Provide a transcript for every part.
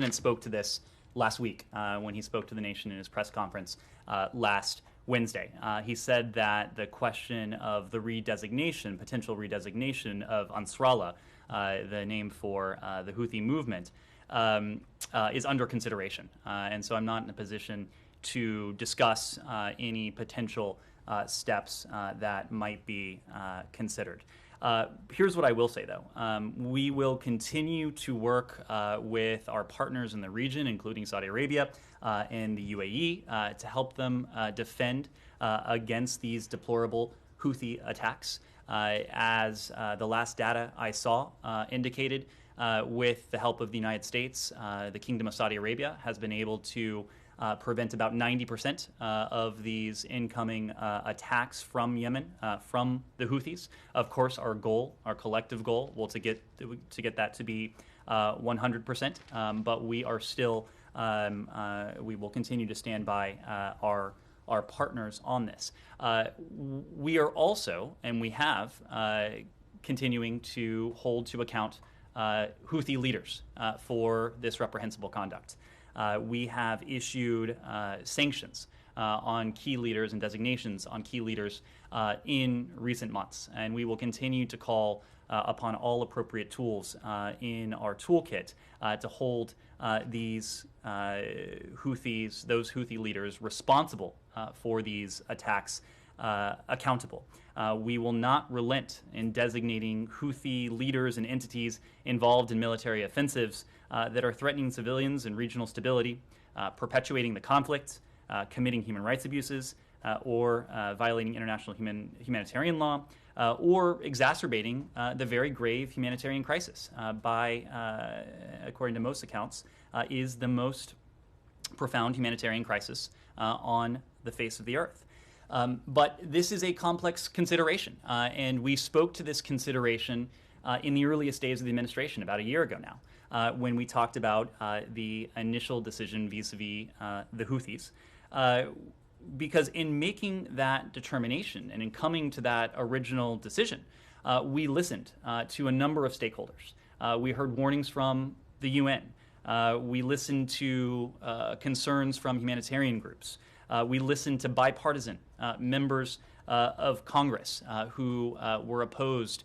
President spoke to this last week when he spoke to the nation in his press conference last Wednesday. He said that the question of the redesignation, potential redesignation of Ansarallah, the name for the Houthi movement, is under consideration. And so I'm not in a position to discuss any potential steps that might be considered. Here's what I will say, though. We will continue to work with our partners in the region, including Saudi Arabia and the UAE, to help them defend against these deplorable Houthi attacks. As the last data I saw indicated, with the help of the United States, the Kingdom of Saudi Arabia has been able to prevent about 90% of these incoming attacks from Yemen, from the Houthis. Of course, our goal, our collective goal, will to get that to be 100%. But we are still, we will continue to stand by our partners on this. We are also, and we have, continuing to hold to account Houthi leaders for this reprehensible conduct. We have issued sanctions on key leaders and designations on key leaders in recent months, and we will continue to call upon all appropriate tools in our toolkit to hold these Houthis, those Houthi leaders responsible for these attacks accountable. We will not relent in designating Houthi leaders and entities involved in military offensives that are threatening civilians and regional stability, perpetuating the conflict, committing human rights abuses, or violating international humanitarian law, or exacerbating the very grave humanitarian crisis by, according to most accounts, is the most profound humanitarian crisis on the face of the earth. But this is a complex consideration, and we spoke to this consideration in the earliest days of the administration, about a year ago now, when we talked about the initial decision vis-a-vis the Houthis. Because in making that determination and in coming to that original decision, we listened to a number of stakeholders. We heard warnings from the UN. We listened to concerns from humanitarian groups. We listened to bipartisan members of Congress who were opposed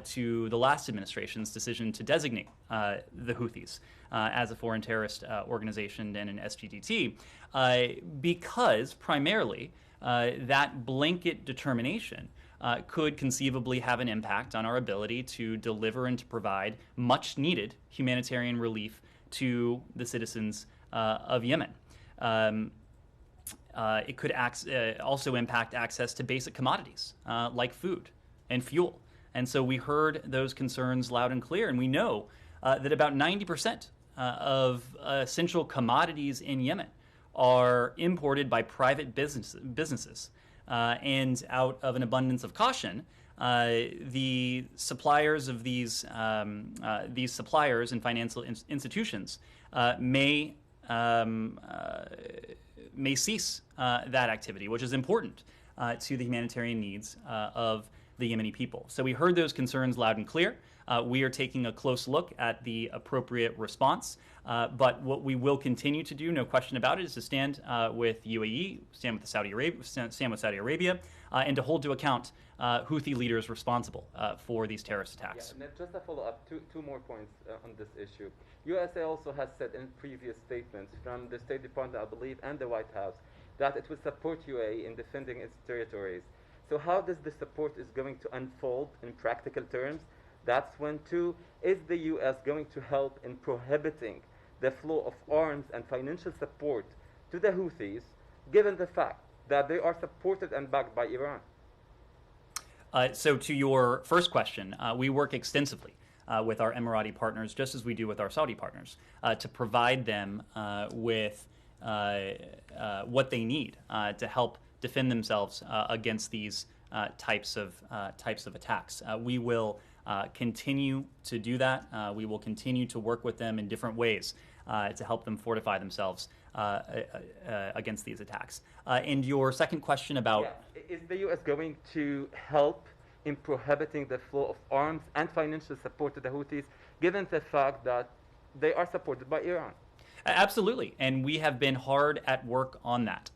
to the last administration's decision to designate the Houthis as a foreign terrorist organization and an SGDT, because primarily that blanket determination could conceivably have an impact on our ability to deliver and to provide much needed humanitarian relief to the citizens of Yemen. It could also impact access to basic commodities like food and fuel. And so we heard those concerns loud and clear, and we know that about 90% of essential commodities in Yemen are imported by private businesses. And out of an abundance of caution, the suppliers of these suppliers and financial institutions may cease that activity, which is important to the humanitarian needs of the Yemeni people. So we heard those concerns loud and clear. We are taking a close look at the appropriate response. But what we will continue to do, no question about it, is to stand with UAE, stand with Saudi Arabia, and to hold to account Houthi leaders responsible for these terrorist attacks. Yeah, and just a follow-up, two more points on this issue. USA also has said in previous statements from the State Department, I believe, and the White House, that it will support UAE in defending its territories. So how does the support is going to unfold in practical terms? That's one. Two, is the U.S. going to help in prohibiting the flow of arms and financial support to the Houthis, given the fact that they are supported and backed by Iran? So to your first question, we work extensively with our Emirati partners, just as we do with our Saudi partners, to provide them with what they need to help defend themselves against these types of attacks. We will continue to do that. We will continue to work with them in different ways to help them fortify themselves against these attacks. And your second question about... Yeah. Is the U.S. going to help in prohibiting the flow of arms and financial support to the Houthis, given the fact that they are supported by Iran? Absolutely, and we have been hard at work on that,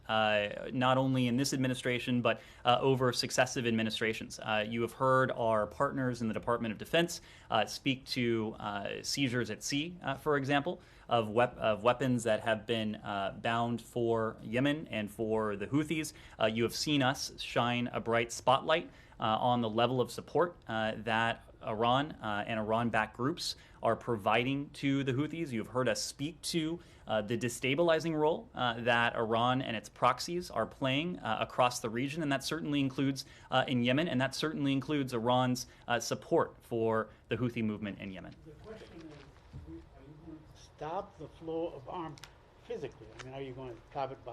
not only in this administration, but over successive administrations. You have heard our partners in the Department of Defense speak to seizures at sea, for example, of weapons that have been bound for Yemen and for the Houthis. You have seen us shine a bright spotlight on the level of support that Iran and Iran-backed groups are providing to the Houthis. You've heard us speak to the destabilizing role that Iran and its proxies are playing across the region, and that certainly includes in Yemen, and that certainly includes Iran's support for the Houthi movement in Yemen. The question is, are you going to stop the flow of arms physically? I mean, are you going to stop it by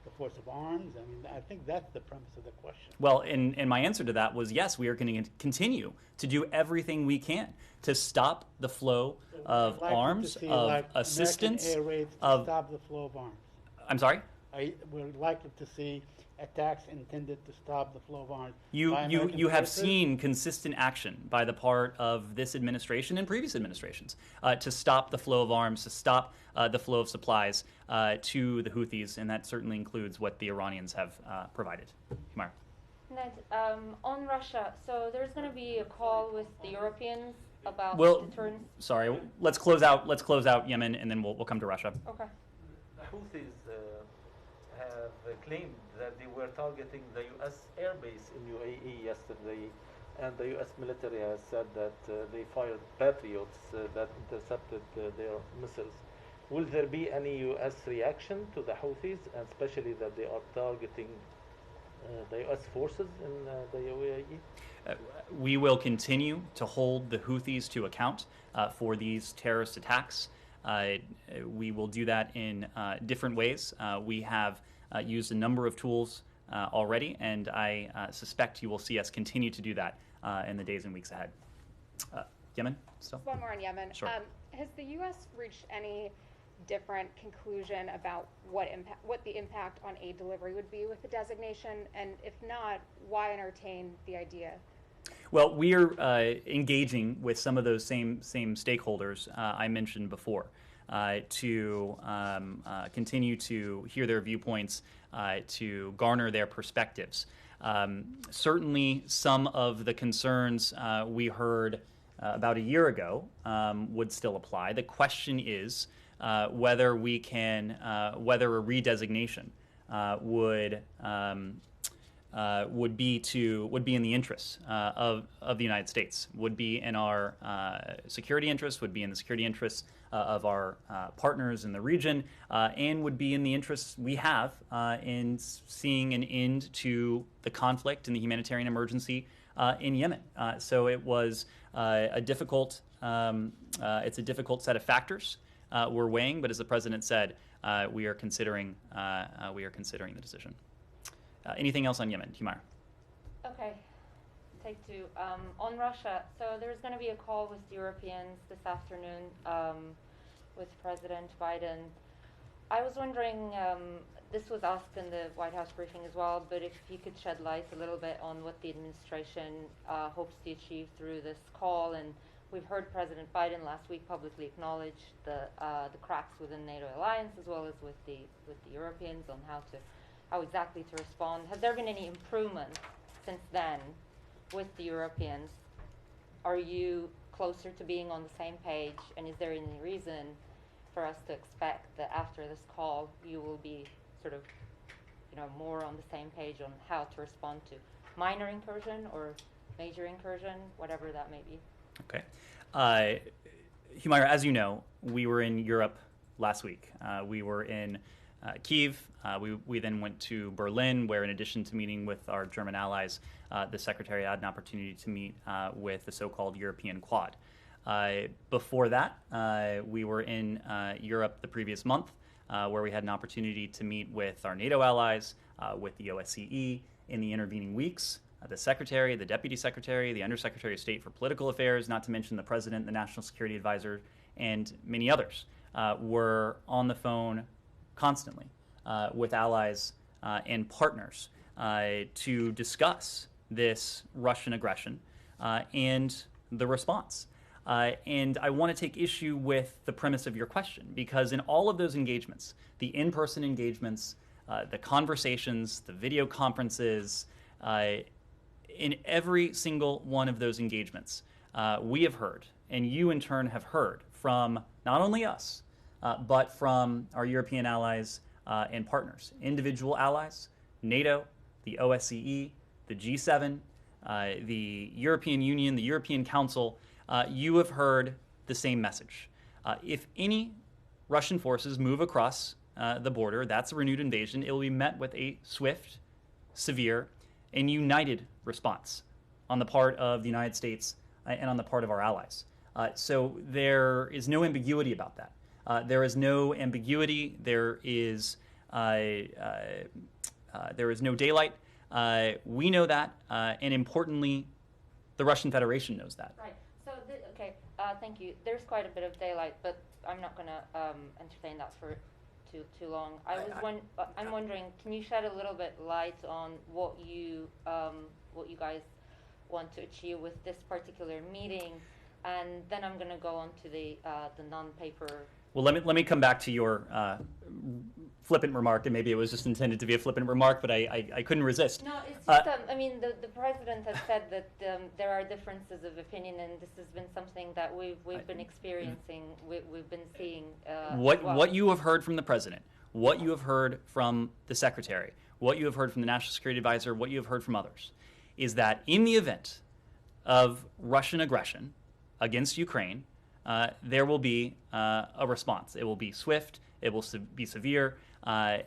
the force of arms? I mean, I think that's the premise of the question. Well, and my answer to that was yes, we are going to continue to do everything we can to stop the flow of arms, of assistance, American air raids to of... stop the flow of arms. I'm sorry? We're likely to see attacks intended to stop the flow of arms. You have seen consistent action by the part of this administration and previous administrations to stop the flow of arms, to stop the flow of supplies to the Houthis, and that certainly includes what the Iranians have provided. Humar. Ned, on Russia, so there's going to be a call with the Europeans about deterrence. Sorry, let's close out Yemen, and then we'll come to Russia. Okay. The Houthis have claimed that they were targeting the U.S. airbase in UAE yesterday, and the U.S. military has said that they fired Patriots that intercepted their missiles. Will there be any U.S. reaction to the Houthis, and especially that they are targeting the U.S. forces in the UAE? We will continue to hold the Houthis to account for these terrorist attacks. We will do that in different ways. We have used a number of tools already, and I suspect you will see us continue to do that in the days and weeks ahead. Yemen, still? One more on Yemen. Sure. Has the U.S. reached any different conclusion about what the impact on aid delivery would be with the designation? And if not, why entertain the idea? Well, we are engaging with some of those same stakeholders I mentioned before to continue to hear their viewpoints, to garner their perspectives. Certainly, some of the concerns we heard about a year ago would still apply. The question is whether we can, whether a redesignation would be in the interests of the United States, would be in our security interests, would be in the security interests of our partners in the region, and would be in the interests we have in seeing an end to the conflict and the humanitarian emergency in Yemen. So it was a difficult, it's a difficult set of factors we're weighing, but as the president said, we are considering the decision. Anything else on Yemen, Humar? Okay, take two. On Russia, so there's going to be a call with Europeans this afternoon with President Biden. I was wondering, this was asked in the White House briefing as well, but if you could shed light a little bit on what the administration hopes to achieve through this call. And we've heard President Biden last week publicly acknowledge the cracks within NATO alliance, as well as with the Europeans on how exactly to respond. Has there been any improvement since then with the Europeans? Are you closer to being on the same page, and is there any reason for us to expect that after this call you will be sort of, more on the same page on how to respond to minor incursion or major incursion, whatever that may be? Okay. Humaira, as you know, we were in Europe last week. We were in Kyiv. We then went to Berlin, where in addition to meeting with our German allies, the Secretary had an opportunity to meet with the so-called European Quad. Before that, we were in Europe the previous month, where we had an opportunity to meet with our NATO allies, with the OSCE. In the intervening weeks, the Secretary, the Deputy Secretary, the Undersecretary of State for Political Affairs, not to mention the President, the National Security Advisor, and many others were on the phone constantly with allies and partners to discuss this Russian aggression and the response. And I want to take issue with the premise of your question, because in all of those engagements, the in-person engagements, the conversations, the video conferences, in every single one of those engagements, we have heard, and you in turn have heard from not only us, but from our European allies and partners, individual allies, NATO, the OSCE, the G7, the European Union, the European Council. You have heard the same message. If any Russian forces move across the border, that's a renewed invasion. It will be met with a swift, severe, and united response on the part of the United States and on the part of our allies. So there is no ambiguity about that. There is no ambiguity. There is no daylight. We know that, and importantly, the Russian Federation knows that. Right. So, thank you. There's quite a bit of daylight, but I'm not going to entertain that for too long. I'm wondering, can you shed a little bit light on what you guys want to achieve with this particular meeting, and then I'm going to go on to the non-paper. Well, let me come back to your flippant remark, and maybe it was just intended to be a flippant remark, but I couldn't resist. No, it's just, I mean, the president has said that there are differences of opinion, and this has been something that we've been experiencing, we've been seeing. What you have heard from the president, what you have heard from the secretary, what you have heard from the National Security Advisor, what you have heard from others, is that in the event of Russian aggression against Ukraine, there will be a response. It will be swift. It will be severe.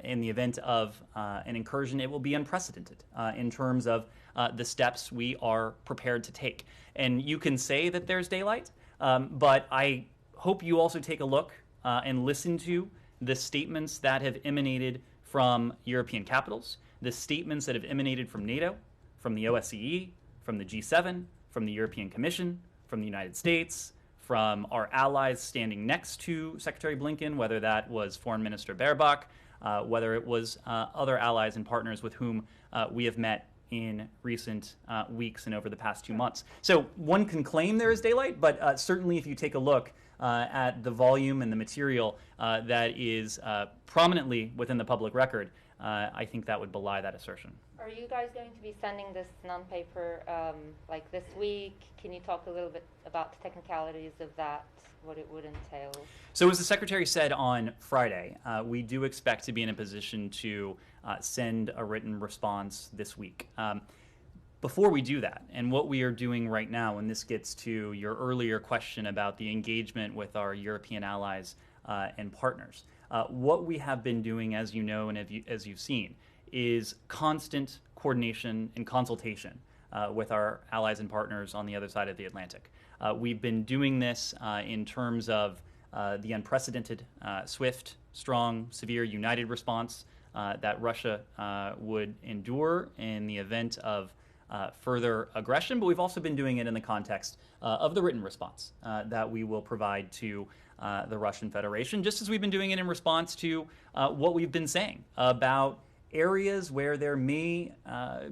In the event of an incursion, it will be unprecedented in terms of the steps we are prepared to take. And you can say that there's daylight, but I hope you also take a look and listen to the statements that have emanated from European capitals, the statements that have emanated from NATO, from the OSCE, from the G7, from the European Commission, from the United States, from our allies standing next to Secretary Blinken, whether that was Foreign Minister Baerbock, whether it was other allies and partners with whom we have met in recent weeks and over the past 2 months. So one can claim there is daylight, but certainly if you take a look at the volume and the material that is prominently within the public record, I think that would belie that assertion. Are you guys going to be sending this non-paper like this week? Can you talk a little bit about the technicalities of that, what it would entail? So as the Secretary said on Friday, we do expect to be in a position to send a written response this week. Before we do that, and what we are doing right now, and this gets to your earlier question about the engagement with our European allies and partners, what we have been doing, as you know and as you've seen, is constant coordination and consultation with our allies and partners on the other side of the Atlantic. We've been doing this in terms of the unprecedented, swift, strong, severe, united response that Russia would endure in the event of further aggression, but we've also been doing it in the context of the written response that we will provide to the Russian Federation, just as we've been doing it in response to what we've been saying about areas where there may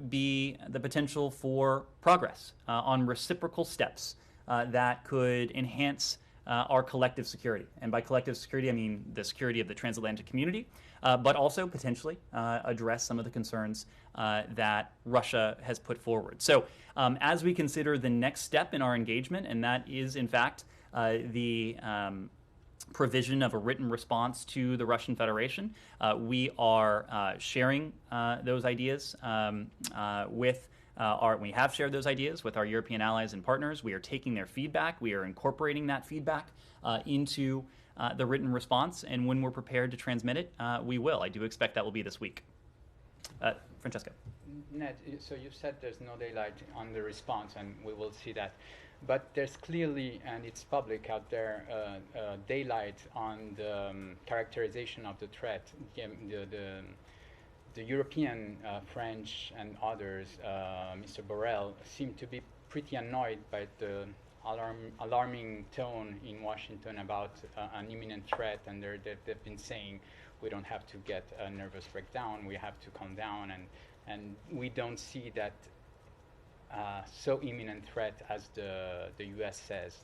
be the potential for progress on reciprocal steps that could enhance our collective security. And by collective security, I mean the security of the transatlantic community, but also potentially address some of the concerns that Russia has put forward. So as we consider the next step in our engagement, and that is, in fact, the provision of a written response to the Russian Federation, we are sharing those ideas we have shared those ideas with our European allies and partners. We are taking their feedback. We are incorporating that feedback into the written response, and when we're prepared to transmit it, we will. I do expect that will be this week. Francesco. Ned, so you said there's no daylight on the response, and we will see that. But there's clearly, and it's public out there, daylight on the characterization of the threat. The European, French, and others, Mr. Borrell, seem to be pretty annoyed by the alarming tone in Washington about an imminent threat, and they've been saying we don't have to get a nervous breakdown, we have to calm down, and we don't see that so imminent threat as the U.S. says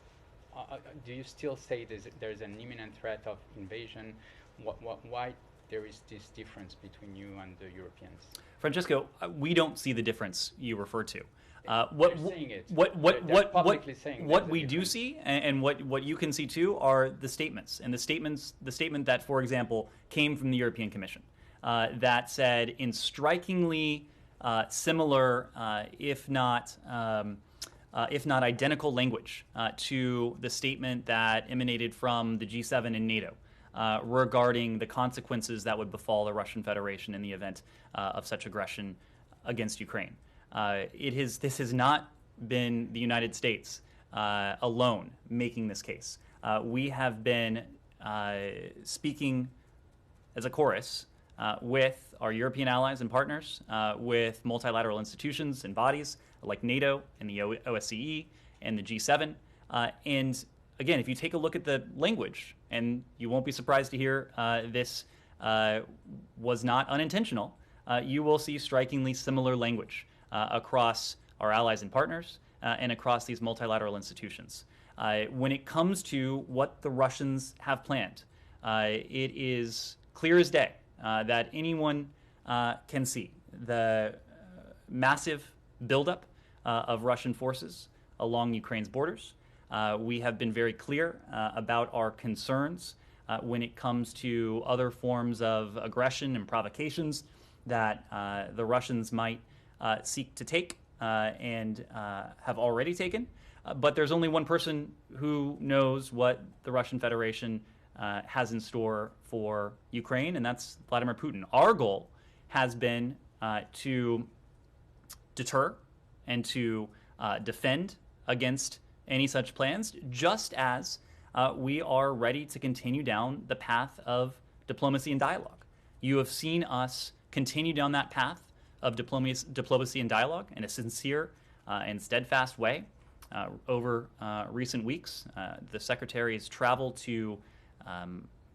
do you still say there's an imminent threat of invasion? Why there is this difference between you and the Europeans? Francesco, we don't see the difference you refer to. They're saying it. They're publicly saying what there's a we do difference. see, and what you can see too, are the statements. And the statement that, for example, came from the European Commission that said in strikingly similar, if not identical language to the statement that emanated from the G7 and NATO regarding the consequences that would befall the Russian Federation in the event of such aggression against Ukraine. This has not been the United States alone making this case. We have been speaking as a chorus with our European allies and partners, with multilateral institutions and bodies like NATO and the OSCE and the G7. And again, if you take a look at the language, and you won't be surprised to hear this was not unintentional, you will see strikingly similar language across our allies and partners and across these multilateral institutions. When it comes to what the Russians have planned, it is clear as day that anyone can see the massive buildup of Russian forces along Ukraine's borders. We have been very clear about our concerns when it comes to other forms of aggression and provocations that the Russians might seek to take and have already taken. But there's only one person who knows what the Russian Federation has in store for Ukraine, and that's Vladimir Putin. Our goal has been to deter and to defend against any such plans, just as we are ready to continue down the path of diplomacy and dialogue. You have seen us continue down that path of diplomacy and dialogue in a sincere and steadfast way over recent weeks. The Secretary's travel to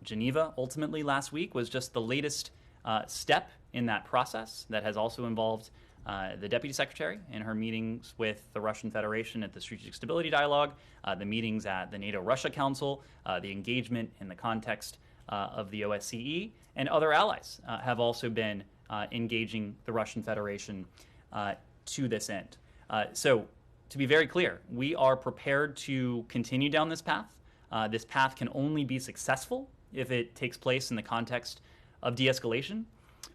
Geneva ultimately last week was just the latest step in that process that has also involved the Deputy Secretary in her meetings with the Russian Federation at the Strategic Stability Dialogue, the meetings at the NATO-Russia Council, the engagement in the context of the OSCE, and other allies have also been engaging the Russian Federation to this end. So, to be very clear, we are prepared to continue down this path. This path can only be successful if it takes place in the context of de-escalation.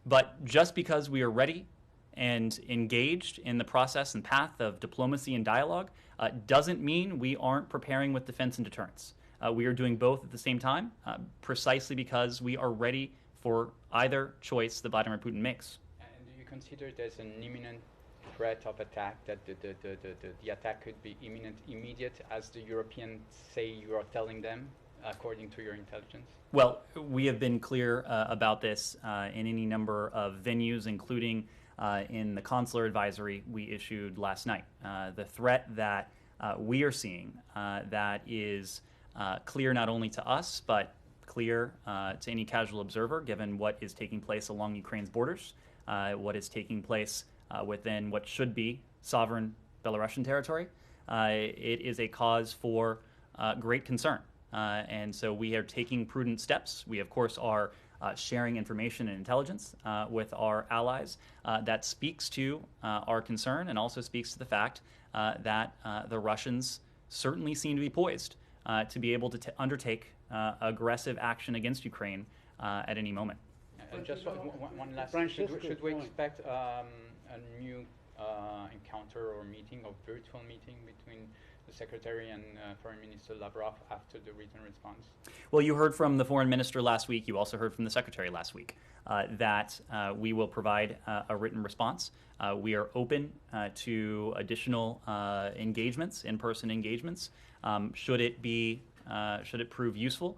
But just because we are ready and engaged in the process and path of diplomacy and dialogue doesn't mean we aren't preparing with defense and deterrence. We are doing both at the same time, precisely because we are ready for either choice that Vladimir Putin makes. And do you consider there's an imminent threat of attack, that the attack could be imminent, immediate, as the Europeans say you are telling them, according to your intelligence? Well, we have been clear about this in any number of venues, including in the consular advisory we issued last night. The threat that we are seeing that is clear not only to us, but clear to any casual observer, given what is taking place along Ukraine's borders, what is taking place within what should be sovereign Belarusian territory. It is a cause for great concern. And so we are taking prudent steps. We, of course, are sharing information and intelligence with our allies that speaks to our concern and also speaks to the fact that the Russians certainly seem to be poised to be able to undertake aggressive action against Ukraine at any moment. Just one last. Should we expect a new encounter or meeting or virtual meeting between the Secretary and Foreign Minister Lavrov after the written response? Well, you heard from the Foreign Minister last week. You also heard from the Secretary last week that we will provide a written response. We are open to additional engagements, in-person engagements, should it prove useful,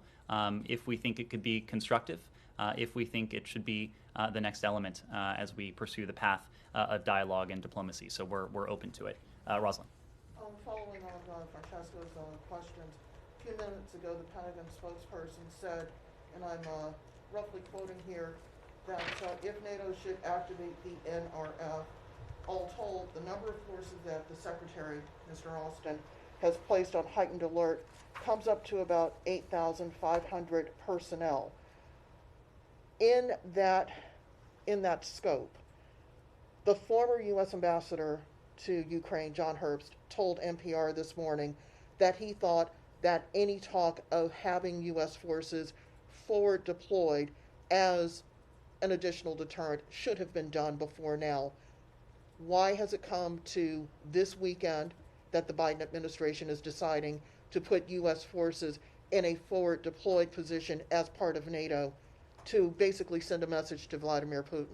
if we think it could be constructive, if we think it should be the next element as we pursue the path of dialogue and diplomacy. So we're open to it. Rosalind. Following on Francesco's questions, a few minutes ago the Pentagon spokesperson said, and I'm roughly quoting here, that if NATO should activate the NRF, all told, the number of forces that the Secretary, Mr. Austin, has placed on heightened alert comes up to about 8,500 personnel. In that scope, the former U.S. ambassador to Ukraine, John Herbst, told NPR this morning that he thought that any talk of having U.S. forces forward deployed as an additional deterrent should have been done before now. Why has it come to this weekend that the Biden administration is deciding to put U.S. forces in a forward deployed position as part of NATO to basically send a message to Vladimir Putin?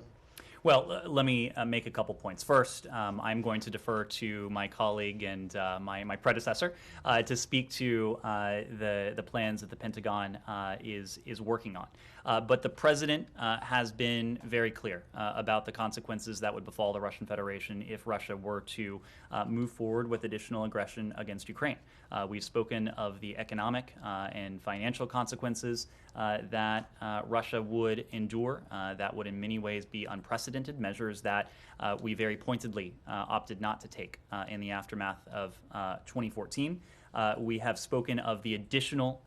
Well, let me make a couple points. First, I'm going to defer to my colleague and my predecessor to speak to the plans that the Pentagon is working on. But the president has been very clear about the consequences that would befall the Russian Federation if Russia were to move forward with additional aggression against Ukraine. We've spoken of the economic and financial consequences that Russia would endure. That would in many ways be unprecedented, measures that we very pointedly opted not to take in the aftermath of 2014. We have spoken of the additional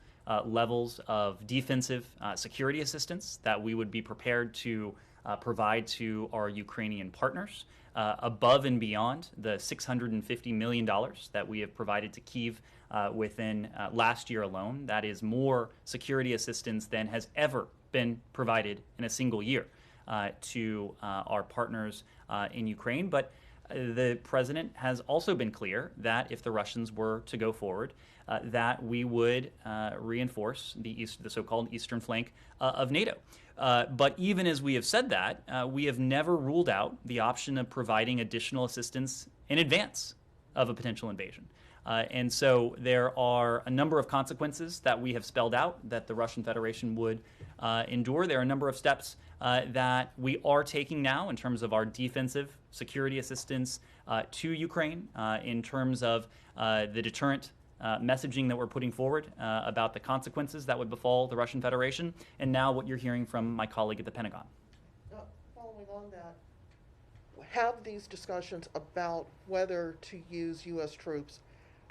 levels of defensive security assistance that we would be prepared to provide to our Ukrainian partners, above and beyond the $650 million that we have provided to Kyiv within last year alone. That is more security assistance than has ever been provided in a single year to our partners in Ukraine. But the president has also been clear that if the Russians were to go forward, that we would reinforce the so-called eastern flank of NATO. But even as we have said that, we have never ruled out the option of providing additional assistance in advance of a potential invasion. And so there are a number of consequences that we have spelled out that the Russian Federation would endure. There are a number of steps that we are taking now in terms of our defensive security assistance to Ukraine, in terms of the deterrent messaging that we're putting forward about the consequences that would befall the Russian Federation, and now what you're hearing from my colleague at the Pentagon. Following on that, have these discussions about whether to use U.S. troops,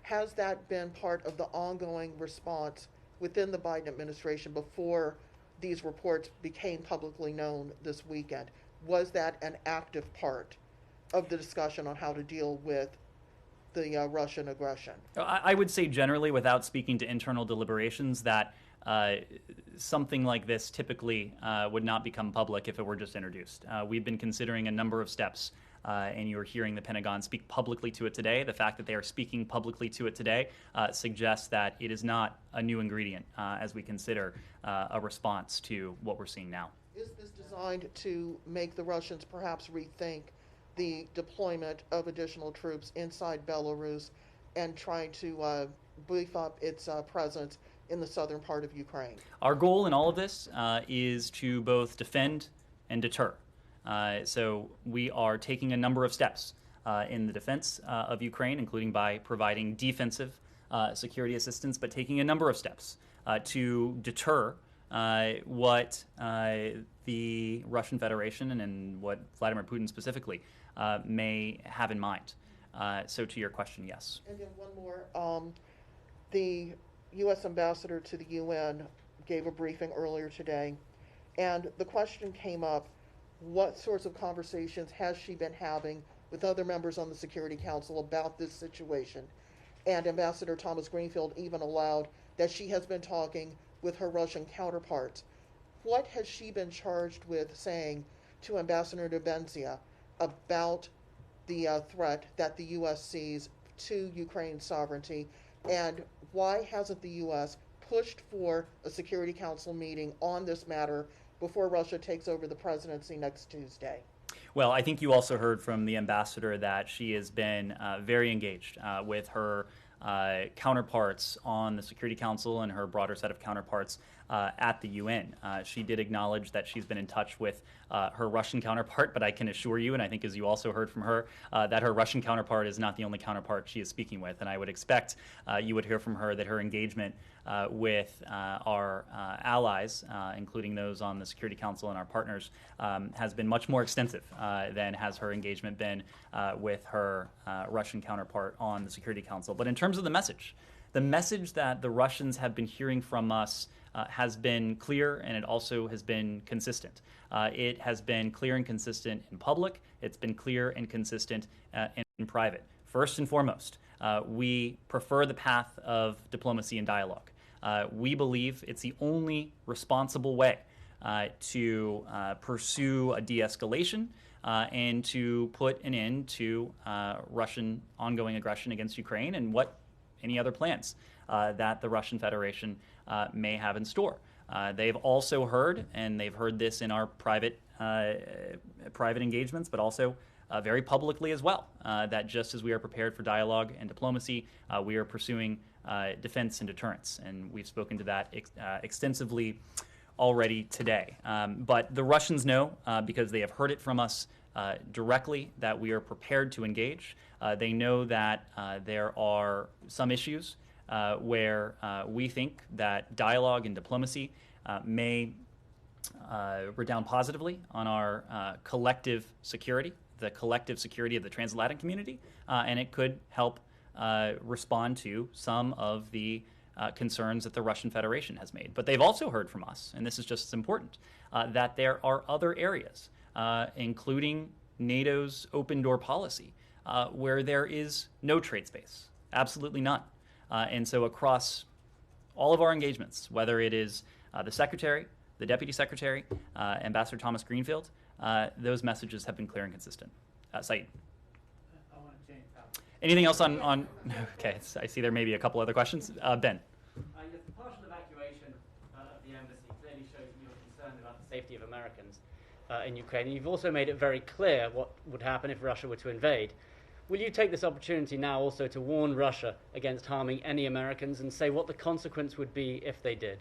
has that been part of the ongoing response within the Biden administration before these reports became publicly known this weekend? Was that an active part of the discussion on how to deal with the Russian aggression? I would say generally, without speaking to internal deliberations, that something like this typically would not become public if it were just introduced. We've been considering a number of steps, and you're hearing the Pentagon speak publicly to it today. The fact that they are speaking publicly to it today suggests that it is not a new ingredient as we consider a response to what we're seeing now. Is this designed to make the Russians perhaps rethink the deployment of additional troops inside Belarus and trying to beef up its presence in the southern part of Ukraine? Our goal in all of this is to both defend and deter. So we are taking a number of steps in the defense of Ukraine, including by providing defensive security assistance, but taking a number of steps to deter what the Russian Federation and what Vladimir Putin specifically may have in mind. So to your question, yes. And then one more. The U.S. ambassador to the UN gave a briefing earlier today, and the question came up, what sorts of conversations has she been having with other members on the Security Council about this situation? And Ambassador Thomas Greenfield even allowed that she has been talking with her Russian counterparts. What has she been charged with saying to Ambassador Nebenzia about the threat that the U.S. sees to Ukraine's sovereignty, and why hasn't the U.S. pushed for a Security Council meeting on this matter before Russia takes over the presidency next Tuesday? Well, I think you also heard from the ambassador that she has been very engaged with her counterparts on the Security Council and her broader set of counterparts at the UN. She did acknowledge that she's been in touch with her Russian counterpart, but I can assure you, and I think as you also heard from her, that her Russian counterpart is not the only counterpart she is speaking with. And I would expect you would hear from her that her engagement with our allies, including those on the Security Council and our partners, has been much more extensive than has her engagement been with her Russian counterpart on the Security Council. But in terms of the message that the Russians have been hearing from us has been clear, and it also has been consistent. It has been clear and consistent in public. It's been clear and consistent in private. First and foremost, we prefer the path of diplomacy and dialogue. We believe it's the only responsible way to pursue a de-escalation and to put an end to Russian ongoing aggression against Ukraine and what any other plans that the Russian Federation may have in store. They've also heard, and they've heard this in our private engagements, but also very publicly as well, that just as we are prepared for dialogue and diplomacy, we are pursuing defense and deterrence. And we've spoken to that extensively already today. But the Russians know, because they have heard it from us directly, that we are prepared to engage. They know that there are some issues where we think that dialogue and diplomacy may redound positively on our collective security, the collective security of the transatlantic community, and it could help respond to some of the concerns that the Russian Federation has made. But they've also heard from us, and this is just as important, that there are other areas, including NATO's open door policy, where there is no trade space, absolutely none. And so across all of our engagements, whether it is the Secretary, the Deputy Secretary, Ambassador Thomas Greenfield, those messages have been clear and consistent. Saeed. I want to change topic. Anything else on okay, I see there may be a couple other questions. Ben. Yes, the partial evacuation of the embassy clearly shows that you're concerned about the safety of Americans in Ukraine. And you've also made it very clear what would happen if Russia were to invade. Will you take this opportunity now also to warn Russia against harming any Americans and say what the consequence would be if they did?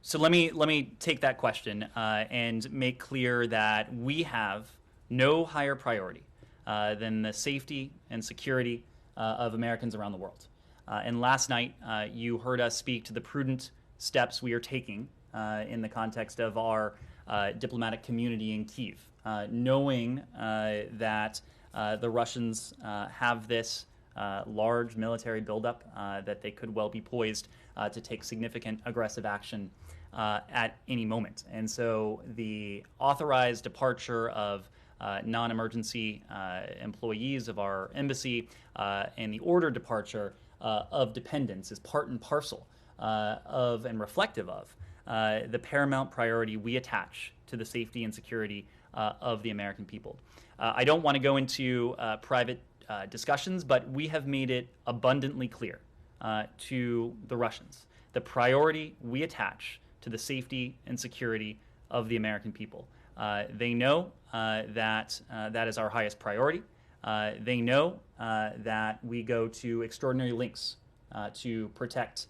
So let me take that question and make clear that we have no higher priority than the safety and security of Americans around the world. And last night, you heard us speak to the prudent steps we are taking in the context of our diplomatic community in Kyiv, knowing that the Russians have this large military buildup, that they could well be poised to take significant aggressive action at any moment. And so the authorized departure of non-emergency employees of our embassy and the ordered departure of dependents is part and parcel of and reflective of the paramount priority we attach to the safety and security of the American people. I don't want to go into private discussions, but we have made it abundantly clear to the Russians the priority we attach to the safety and security of the American people. They know that that is our highest priority. They know that we go to extraordinary lengths to protect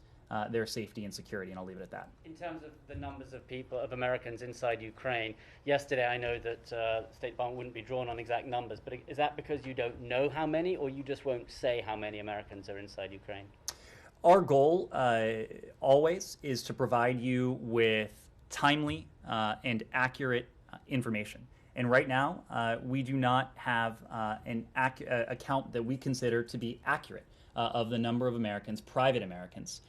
their safety and security, and I'll leave it at that. In terms of the numbers of people, of Americans inside Ukraine, yesterday I know that the State Department wouldn't be drawn on exact numbers, but is that because you don't know how many, or you just won't say how many Americans are inside Ukraine? Our goal always is to provide you with timely and accurate information. And right now, we do not have an account that we consider to be accurate of the number of Americans, private Americans,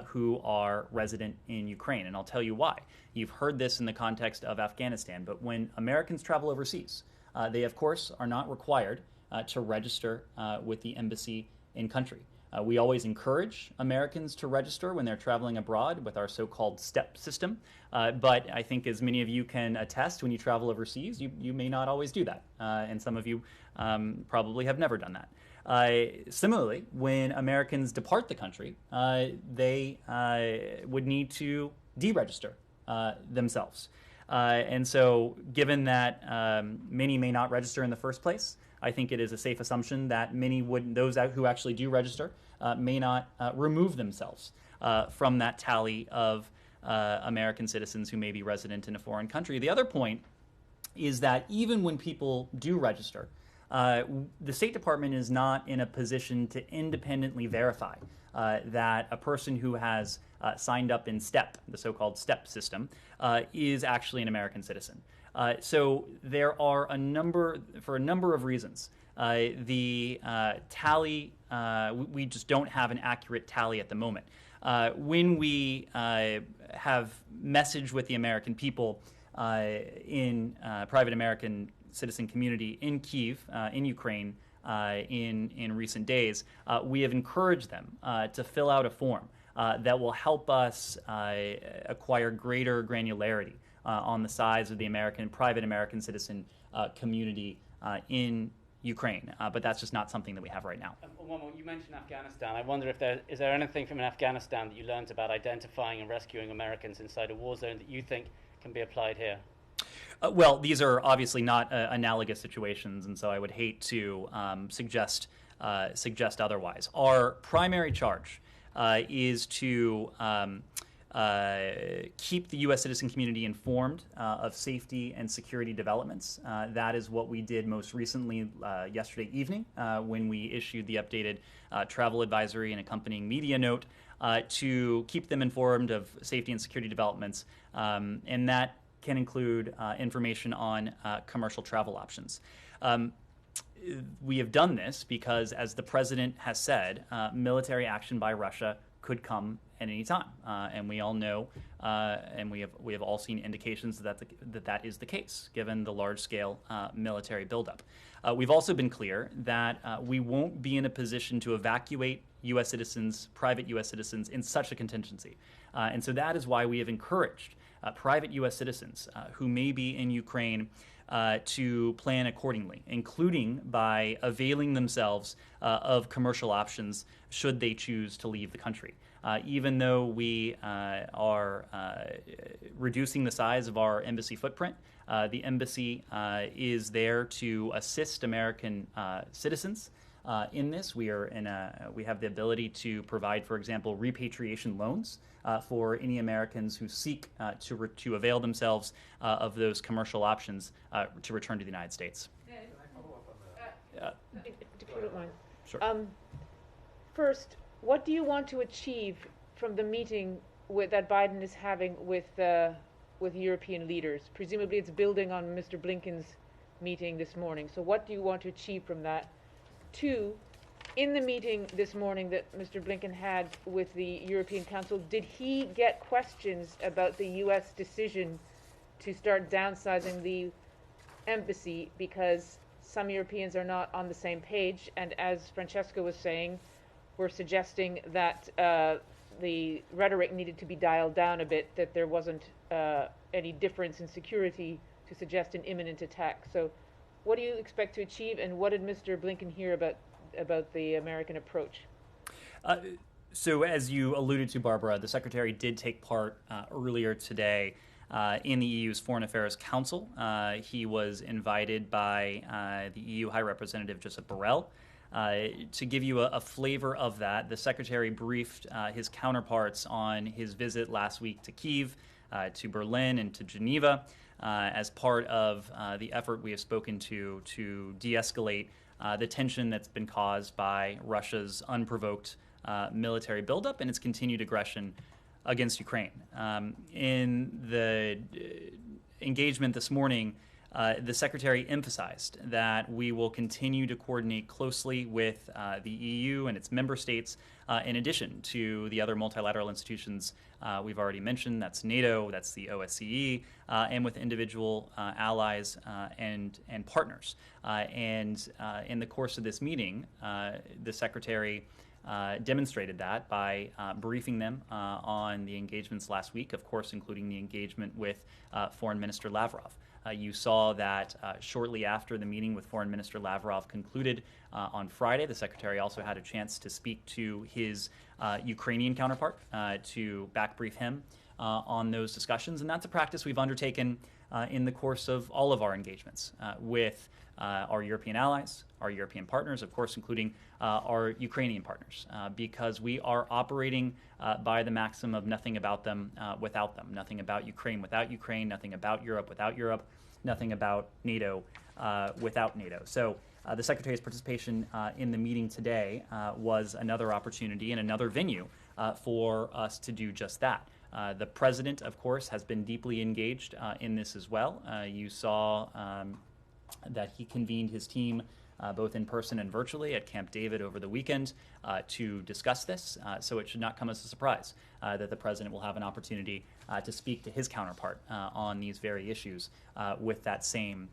who are resident in Ukraine. And I'll tell you why. You've heard this in the context of Afghanistan, but when Americans travel overseas, they, of course, are not required to register with the embassy in country. We always encourage Americans to register when they're traveling abroad with our so-called STEP system. But I think, as many of you can attest, when you travel overseas, you may not always do that. And some of you probably have never done that. Similarly, when Americans depart the country, they would need to deregister themselves. And so, given that many may not register in the first place, I think it is a safe assumption that many would, those who actually do register, may not remove themselves from that tally of American citizens who may be resident in a foreign country. The other point is that even when people do register, the State Department is not in a position to independently verify that a person who has signed up in STEP, the so-called STEP system, is actually an American citizen. So there are for a number of reasons. The tally, we just don't have an accurate tally at the moment. When we have messaged with the American people in private American citizen community in Kyiv, in Ukraine, in recent days, we have encouraged them to fill out a form that will help us acquire greater granularity on the size of the private American citizen community in Ukraine, but that's just not something that we have right now. One more, you mentioned Afghanistan. I wonder if is there anything from Afghanistan that you learned about identifying and rescuing Americans inside a war zone that you think can be applied here? Well, these are obviously not analogous situations, and so I would hate to suggest otherwise. Our primary charge is to keep the U.S. citizen community informed of safety and security developments. That is what we did most recently yesterday evening when we issued the updated travel advisory and accompanying media note to keep them informed of safety and security developments, and that can include information on commercial travel options. We have done this because, as the president has said, military action by Russia could come at any time, and we all know, and we have all seen indications that is the case, given the large-scale military buildup. We've also been clear that we won't be in a position to evacuate U.S. citizens, private U.S. citizens, in such a contingency, and so that is why we have encouraged private U.S. citizens who may be in Ukraine to plan accordingly, including by availing themselves of commercial options should they choose to leave the country. Even though we are reducing the size of our embassy footprint, the embassy is there to assist American citizens in this. We have the ability to provide, for example, repatriation loans for any Americans who seek to avail themselves of those commercial options to return to the United States. If you don't mind. Sure. First, what do you want to achieve from the meeting that Biden is having with European leaders? Presumably it's building on Mr. Blinken's meeting this morning. So what do you want to achieve from that? Two, in the meeting this morning that Mr. Blinken had with the European Council, did he get questions about the U.S. decision to start downsizing the embassy because some Europeans are not on the same page? And as Francesca was saying, we're suggesting that the rhetoric needed to be dialed down a bit, that there wasn't any difference in security to suggest an imminent attack. So what do you expect to achieve, and what did Mr. Blinken hear about the American approach? So as you alluded to, Barbara, the Secretary did take part earlier today in the EU's Foreign Affairs Council. He was invited by the EU High Representative Josep Borrell. To give you a flavor of that, the Secretary briefed his counterparts on his visit last week to Kyiv, to Berlin, and to Geneva as part of the effort we have spoken to de-escalate the tension that's been caused by Russia's unprovoked military buildup and its continued aggression against Ukraine. In the engagement this morning, the Secretary emphasized that we will continue to coordinate closely with the EU and its member states, in addition to the other multilateral institutions we've already mentioned. That's NATO, that's the OSCE, and with individual allies and partners. And in the course of this meeting, the Secretary demonstrated that by briefing them on the engagements last week, of course, including the engagement with Foreign Minister Lavrov. You saw that shortly after the meeting with Foreign Minister Lavrov concluded on Friday, the Secretary also had a chance to speak to his Ukrainian counterpart to back brief him on those discussions, and that's a practice we've undertaken in the course of all of our engagements with our European allies, our European partners, of course, including our Ukrainian partners, because we are operating by the maxim of nothing about them without them, nothing about Ukraine without Ukraine, nothing about Europe without Europe, nothing about NATO without NATO. So the Secretary's participation in the meeting today was another opportunity and another venue for us to do just that. The President, of course, has been deeply engaged in this as well. You saw that he convened his team both in person and virtually at Camp David over the weekend to discuss this. So it should not come as a surprise that the President will have an opportunity to speak to his counterpart on these very issues with that same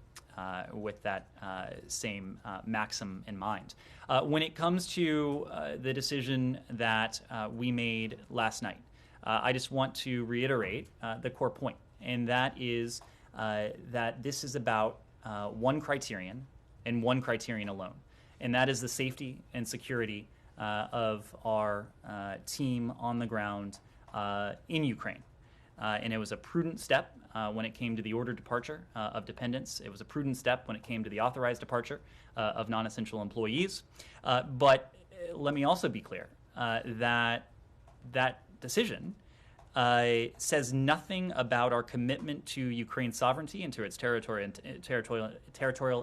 maxim in mind. When it comes to the decision that we made last night, I just want to reiterate the core point, and that is that this is about one criterion and one criterion alone, and that is the safety and security of our team on the ground in Ukraine. And it was a prudent step when it came to the ordered departure of dependents. It was a prudent step when it came to the authorized departure of non-essential employees. But let me also be clear that that decision says nothing about our commitment to Ukraine's sovereignty and to its territorial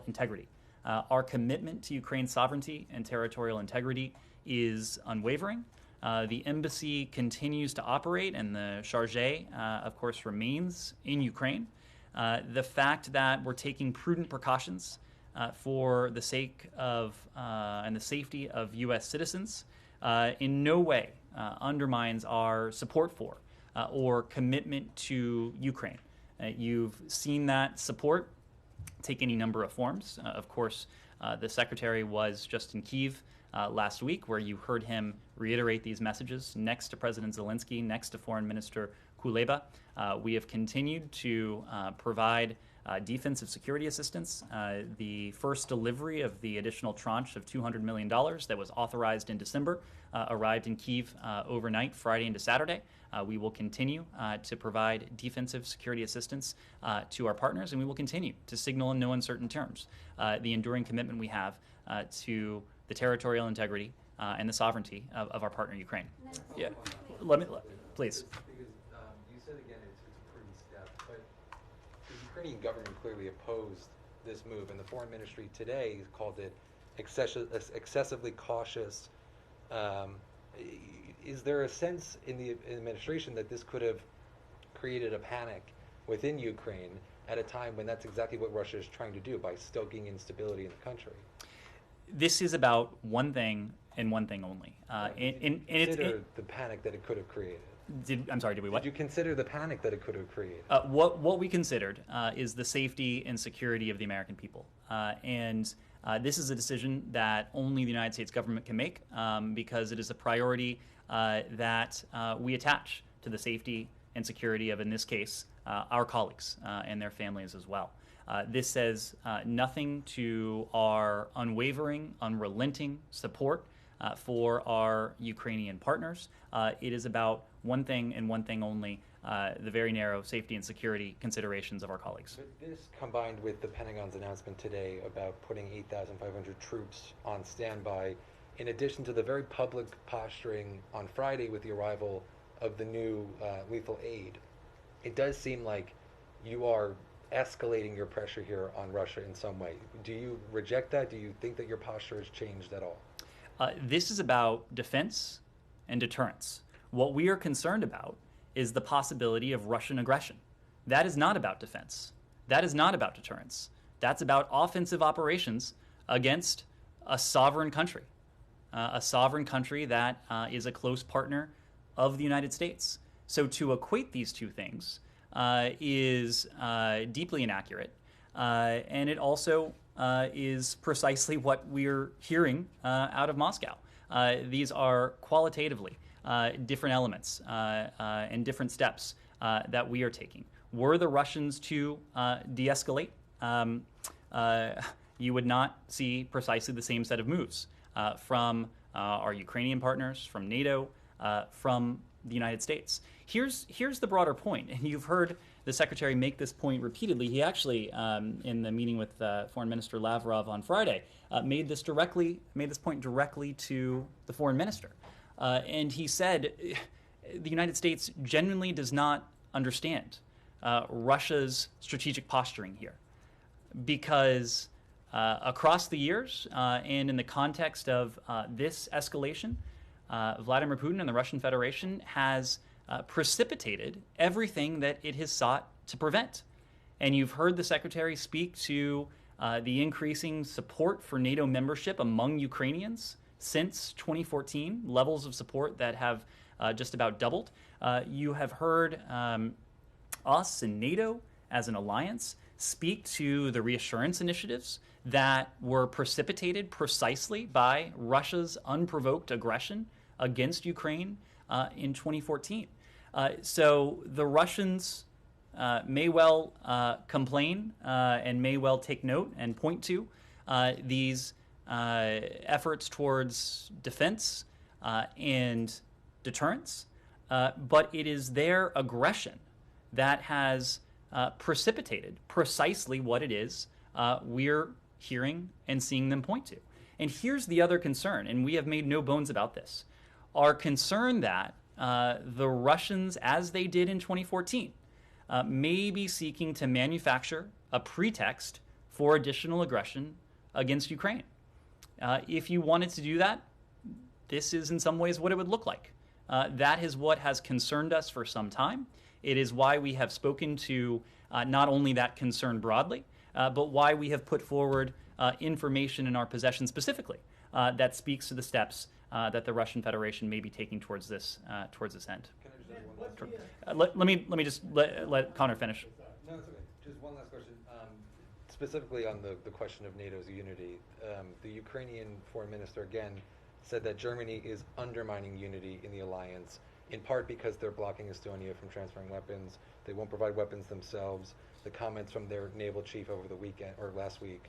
integrity. Our commitment to Ukraine's sovereignty and territorial integrity is unwavering. The embassy continues to operate, and the chargé, of course, remains in Ukraine. The fact that we're taking prudent precautions for the sake of and the safety of U.S. citizens in no way undermines our support for or commitment to Ukraine. You've seen that support take any number of forms. Of course, the Secretary was just in Kyiv last week, where you heard him reiterate these messages next to President Zelensky, next to Foreign Minister Kuleba. We have continued to provide defensive security assistance. The first delivery of the additional tranche of $200 million that was authorized in December arrived in Kyiv overnight, Friday into Saturday. We will continue to provide defensive security assistance to our partners, and we will continue to signal in no uncertain terms the enduring commitment we have to the territorial integrity and the sovereignty of our partner, Ukraine. Yeah, please. Because you said again it's a prudent step, but the Ukrainian government clearly opposed this move, and the foreign ministry today called it excessively cautious. Is there a sense in the administration that this could have created a panic within Ukraine at a time when that's exactly what Russia is trying to do by stoking instability in the country? This is about one thing and one thing only. Consider the panic that it could have created. Did we what? Did you consider the panic that it could have created? What we considered is the safety and security of the American people. And this is a decision that only the United States government can make because it is a priority that we attach to the safety and security of, in this case, our colleagues and their families as well. This says nothing to our unwavering, unrelenting support for our Ukrainian partners. It is about one thing and one thing only, the very narrow safety and security considerations of our colleagues. But this, combined with the Pentagon's announcement today about putting 8,500 troops on standby, in addition to the very public posturing on Friday with the arrival of the new lethal aid, it does seem like you are escalating your pressure here on Russia in some way. Do you reject that? Do you think that your posture has changed at all? This is about defense and deterrence. What we are concerned about is the possibility of Russian aggression. That is not about defense. That is not about deterrence. That's about offensive operations against a sovereign country that is a close partner of the United States. So to equate these two things is deeply inaccurate, and it also is precisely what we're hearing out of Moscow. These are qualitatively different elements and different steps that we are taking. Were the Russians to de-escalate, you would not see precisely the same set of moves from our Ukrainian partners, from NATO, from the United States. here's the broader point, and you've heard the Secretary make this point repeatedly. He actually, in the meeting with Foreign Minister Lavrov on Friday, made this point directly to the Foreign Minister, and he said the United States genuinely does not understand Russia's strategic posturing here, because across the years and in the context of this escalation, Vladimir Putin and the Russian Federation has precipitated everything that it has sought to prevent. And you've heard the Secretary speak to the increasing support for NATO membership among Ukrainians since 2014, levels of support that have just about doubled. You have heard us and NATO as an alliance speak to the reassurance initiatives that were precipitated precisely by Russia's unprovoked aggression against Ukraine in 2014. So the Russians may well complain and may well take note and point to these efforts towards defense and deterrence, but it is their aggression that has precipitated precisely what it is we're hearing and seeing them point to. And here's the other concern, and we have made no bones about this. Our concern that the Russians, as they did in 2014, may be seeking to manufacture a pretext for additional aggression against Ukraine. If you wanted to do that, this is in some ways what it would look like. That is what has concerned us for some time. It is why we have spoken to not only that concern broadly, but why we have put forward information in our possession specifically that speaks to the steps that the Russian Federation may be taking towards this end. Can I just ask one last Let me just let Connor finish. No, it's okay. Just one last question. Specifically on the question of NATO's unity, the Ukrainian foreign minister again said that Germany is undermining unity in the alliance, in part because they're blocking Estonia from transferring weapons. They won't provide weapons themselves. The comments from their naval chief over the weekend or last week.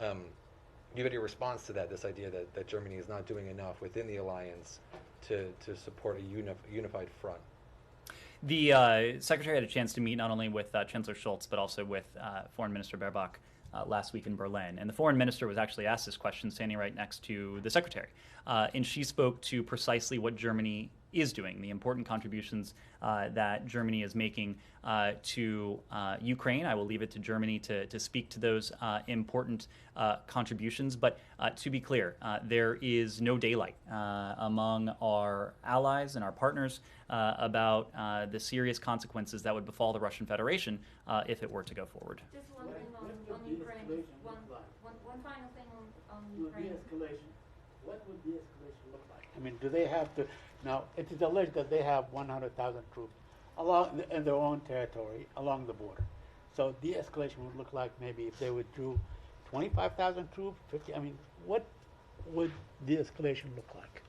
Do you have any response to that? This idea that Germany is not doing enough within the alliance to support a unified front. The Secretary had a chance to meet not only with Chancellor Scholz, but also with Foreign Minister Baerbock last week in Berlin. And the Foreign Minister was actually asked this question standing right next to the Secretary. And she spoke to precisely what Germany is doing, the important contributions that Germany is making to Ukraine. I will leave it to Germany to speak to those important contributions. But to be clear, there is no daylight among our allies and our partners about the serious consequences that would befall the Russian Federation if it were to go forward. Just one thing on Ukraine. One final thing on Ukraine. De-escalation. What would de-escalation look like? I mean, do they have to? Now, it is alleged that they have 100,000 troops in their own territory along the border. So de-escalation would look like maybe if they withdrew 25,000 troops, 50. I mean, what would de-escalation look like?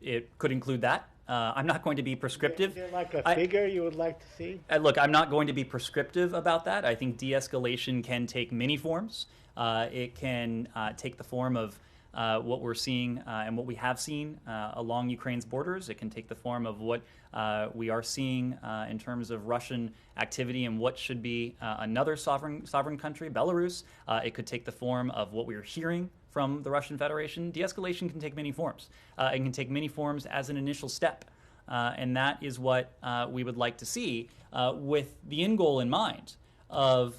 It could include that. I'm not going to be prescriptive. Is there like a figure you would like to see? Look, I'm not going to be prescriptive about that. I think de-escalation can take many forms. It can take the form of what we're seeing and what we have seen along Ukraine's borders. It can take the form of what we are seeing in terms of Russian activity and what should be another sovereign country, Belarus. It could take the form of what we are hearing from the Russian Federation. De-escalation can take many forms. It can take many forms as an initial step. And that is what we would like to see with the end goal in mind of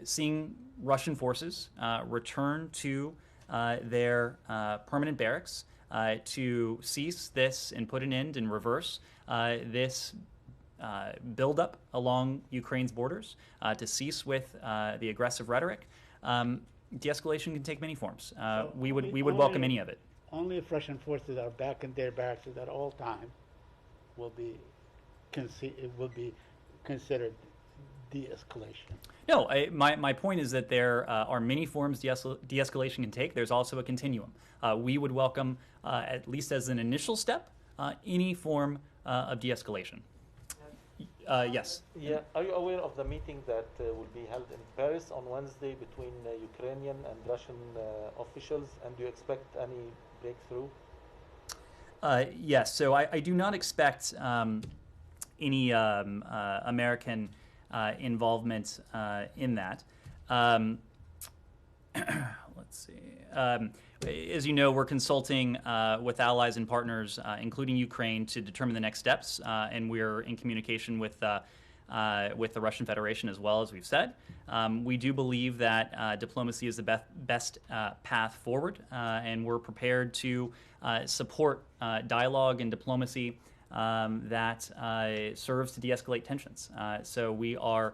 seeing Russian forces return to their permanent barracks to cease this and put an end and reverse this buildup along Ukraine's borders, to cease with the aggressive rhetoric. De-escalation can take many forms. We would welcome any of it. Only if Russian forces are back in their barracks at all times will be considered de-escalation. No, my point is that there are many forms de-escalation can take. There's also a continuum. We would welcome, at least as an initial step, any form of de-escalation. Yes. Yeah. Are you aware of the meeting that will be held in Paris on Wednesday between Ukrainian and Russian officials? And do you expect any breakthrough? Yes. So I do not expect any American involvement in that. Let's see. As you know, we're consulting with allies and partners, including Ukraine, to determine the next steps, and we're in communication with the Russian Federation as well, as we've said. We do believe that diplomacy is the best path forward, and we're prepared to support dialogue and diplomacy that serves to de-escalate tensions. So we are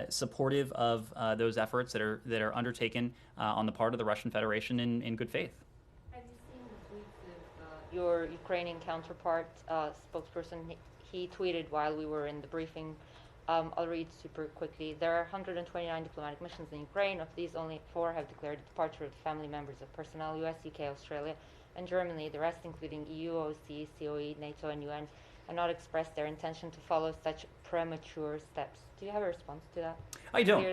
supportive of those efforts that are undertaken on the part of the Russian Federation in good faith. Have you seen the tweets of your Ukrainian counterpart, spokesperson? He tweeted while we were in the briefing. I'll read super quickly. There are 129 diplomatic missions in Ukraine. Of these, only 4 have declared the departure of the family members of personnel: US, UK, Australia, and Germany. The rest, including EU, OSCE, COE, NATO, and UN, have not expressed their intention to follow such premature steps. Do you have a response to that? I don't.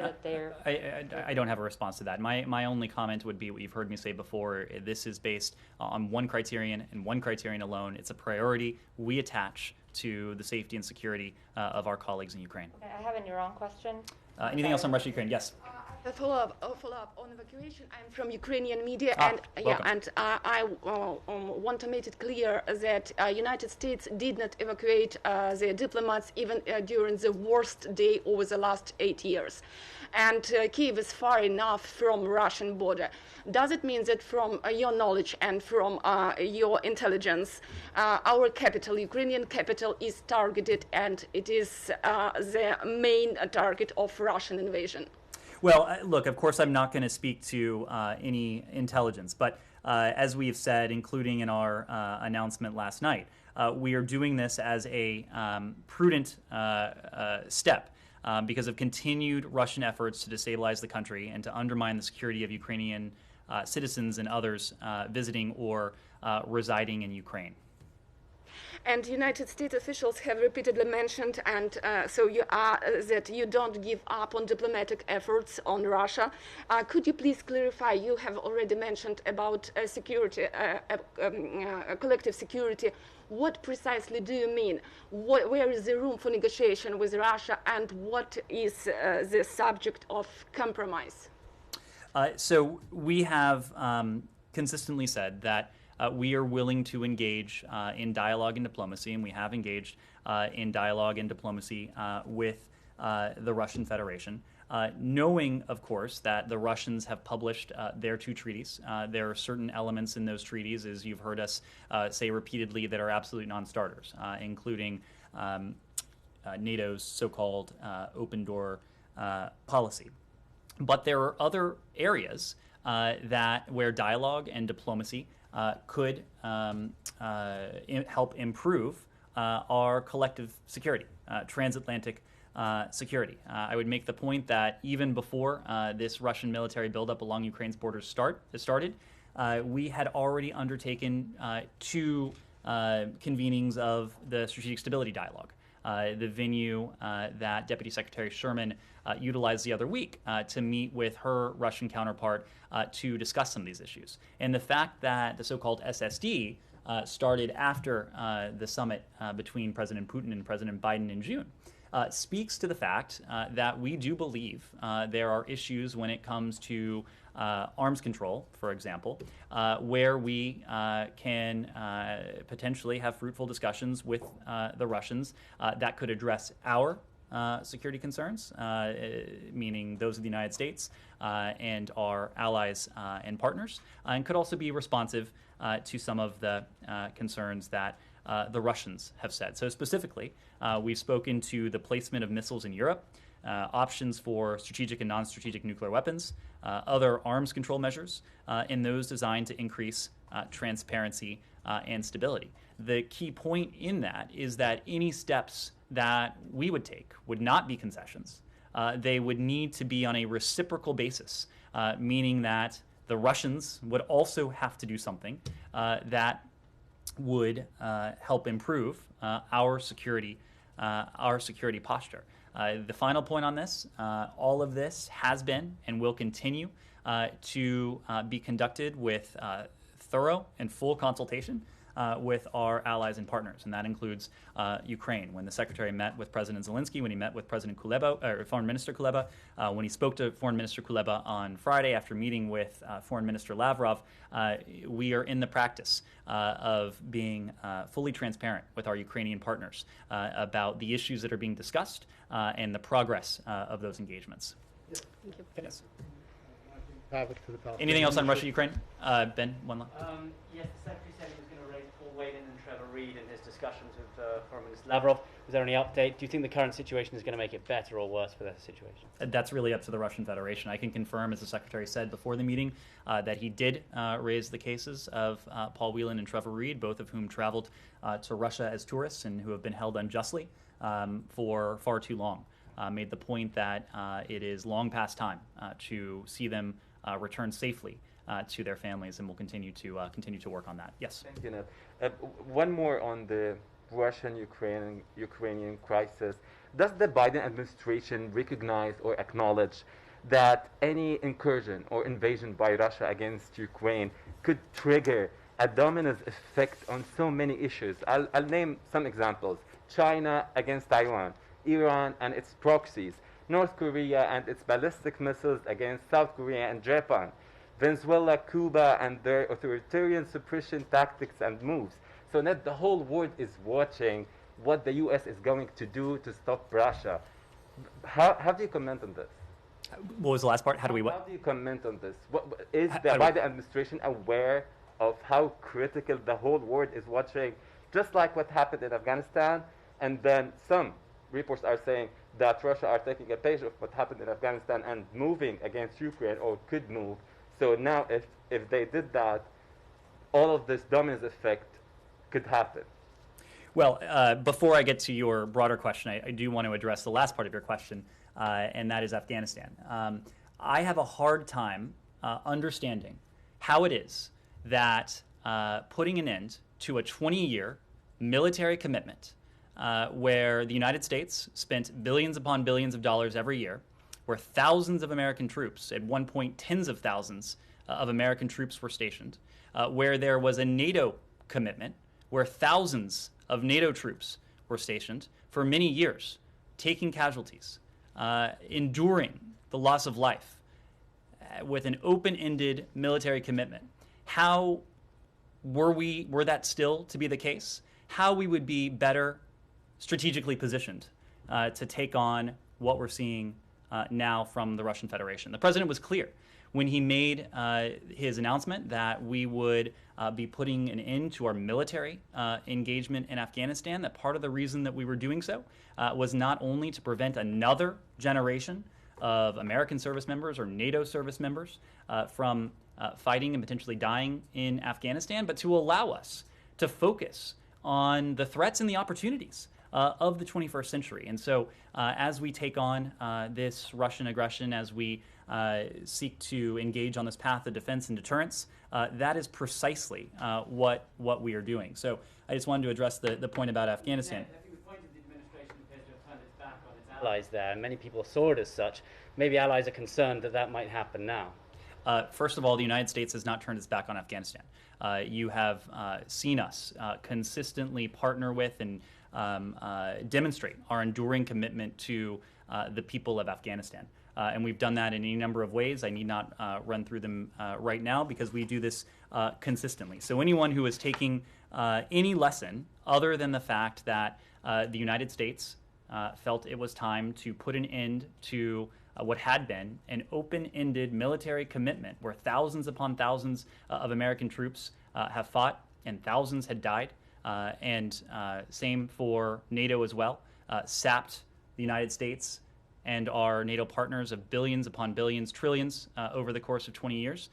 I don't have a response to that. My only comment would be what you've heard me say before. This is based on one criterion and one criterion alone. It's a priority we attach to the safety and security of our colleagues in Ukraine. Okay, I have an Iran question. Anything else on Russia-Ukraine? Yes. A follow-up on evacuation. I'm from Ukrainian media, I want to make it clear that United States did not evacuate their diplomats even during the worst day over the last 8 years. And Kyiv is far enough from Russian border. Does it mean that from your knowledge and from your intelligence, our capital, Ukrainian capital, is targeted and it is the main target of Russian invasion? Well, look, of course, I'm not going to speak to any intelligence, but as we have said, including in our announcement last night, we are doing this as a prudent step because of continued Russian efforts to destabilize the country and to undermine the security of Ukrainian citizens and others visiting or residing in Ukraine. And United States officials have repeatedly mentioned, and that you don't give up on diplomatic efforts on Russia. Could you please clarify? You have already mentioned about security, collective security. What precisely do you mean? Where is the room for negotiation with Russia, and what is the subject of compromise? So we have consistently said that we are willing to engage in dialogue and diplomacy, and we have engaged in dialogue and diplomacy with the Russian Federation, knowing, of course, that the Russians have published their 2 treaties. There are certain elements in those treaties, as you've heard us say repeatedly, that are absolute non-starters, including NATO's so-called open door policy. But there are other areas where dialogue and diplomacy could help improve our collective security, transatlantic security. I would make the point that even before this Russian military buildup along Ukraine's borders started, we had already undertaken 2 convenings of the Strategic Stability Dialogue, the venue that Deputy Secretary Sherman utilized the other week to meet with her Russian counterpart to discuss some of these issues. And the fact that the so-called SSD started after the summit between President Putin and President Biden in June speaks to the fact that we do believe there are issues when it comes to arms control, for example, where we can potentially have fruitful discussions with the Russians that could address our security concerns, meaning those of the United States and our allies and partners, and could also be responsive to some of the concerns that the Russians have said. So specifically, we've spoken to the placement of missiles in Europe, options for strategic and non-strategic nuclear weapons, other arms control measures, and those designed to increase transparency and stability. The key point in that is that any steps that we would take would not be concessions. They would need to be on a reciprocal basis, meaning that the Russians would also have to do something that would help improve our security posture. The final point on this, all of this has been and will continue to be conducted with thorough and full consultation with our allies and partners, and that includes Ukraine. When the Secretary met with President Zelensky, when he met with President Kuleba, or Foreign Minister Kuleba, when he spoke to Foreign Minister Kuleba on Friday after meeting with Foreign Minister Lavrov, we are in the practice of being fully transparent with our Ukrainian partners about the issues that are being discussed and the progress of those engagements. Thank you. Yes. For the Anything else on Russia, Ukraine? Ben, one last. Yes, the Secretary said he was going to raise Paul Whelan and Trevor Reed in his discussions with Foreign Minister Lavrov. Was there any update? Do you think the current situation is going to make it better or worse for that situation? That's really up to the Russian Federation. I can confirm, as the Secretary said before the meeting, that he did raise the cases of Paul Whelan and Trevor Reed, both of whom traveled to Russia as tourists and who have been held unjustly for far too long. Made the point that it is long past time to see them return safely to their families, and we'll continue to work on that. Yes. Thank you, Ned. One more on the Russian-Ukrainian crisis. Does the Biden administration recognize or acknowledge that any incursion or invasion by Russia against Ukraine could trigger a domino effect on so many issues? I'll name some examples. China against Taiwan, Iran and its proxies, North Korea and its ballistic missiles against South Korea and Japan, Venezuela, Cuba, and their authoritarian suppression tactics and moves. So Ned, the whole world is watching what the U.S. is going to do to stop Russia. How do you comment on this? What was the last part? How do we How do you comment on this? Is the Biden administration aware of how critical the whole world is watching, just like what happened in Afghanistan? And then some reports are saying that Russia are taking a page of what happened in Afghanistan and moving against Ukraine, or could move. So now if they did that, all of this domino effect could happen. Well, before I get to your broader question, I do want to address the last part of your question, and that is Afghanistan. I have a hard time understanding how it is that putting an end to a 20-year military commitment where the United States spent billions upon billions of dollars every year, where thousands of American troops, at one point tens of thousands of American troops were stationed, where there was a NATO commitment, where thousands of NATO troops were stationed for many years, taking casualties, enduring the loss of life, with an open-ended military commitment. How were that still to be the case? How we would be better strategically positioned to take on what we're seeing now from the Russian Federation. The president was clear when he made his announcement that we would be putting an end to our military engagement in Afghanistan, that part of the reason that we were doing so was not only to prevent another generation of American service members or NATO service members from fighting and potentially dying in Afghanistan, but to allow us to focus on the threats and the opportunities of the 21st century. And so as we take on this Russian aggression, as we seek to engage on this path of defense and deterrence, that is precisely what we are doing. So I just wanted to address the point about Afghanistan. Yeah, I think the point is the administration appears to have turned its back on its allies there, and many people saw it as such. Maybe allies are concerned that that might happen now. First of all, the United States has not turned its back on Afghanistan. You have seen us consistently partner with and demonstrate our enduring commitment to the people of Afghanistan. And we've done that in any number of ways. I need not run through them right now because we do this consistently. So anyone who is taking any lesson other than the fact that the United States felt it was time to put an end to what had been an open-ended military commitment where thousands upon thousands of American troops have fought and thousands had died, and same for NATO as well, sapped the United States and our NATO partners of billions upon billions, trillions over the course of 20 years.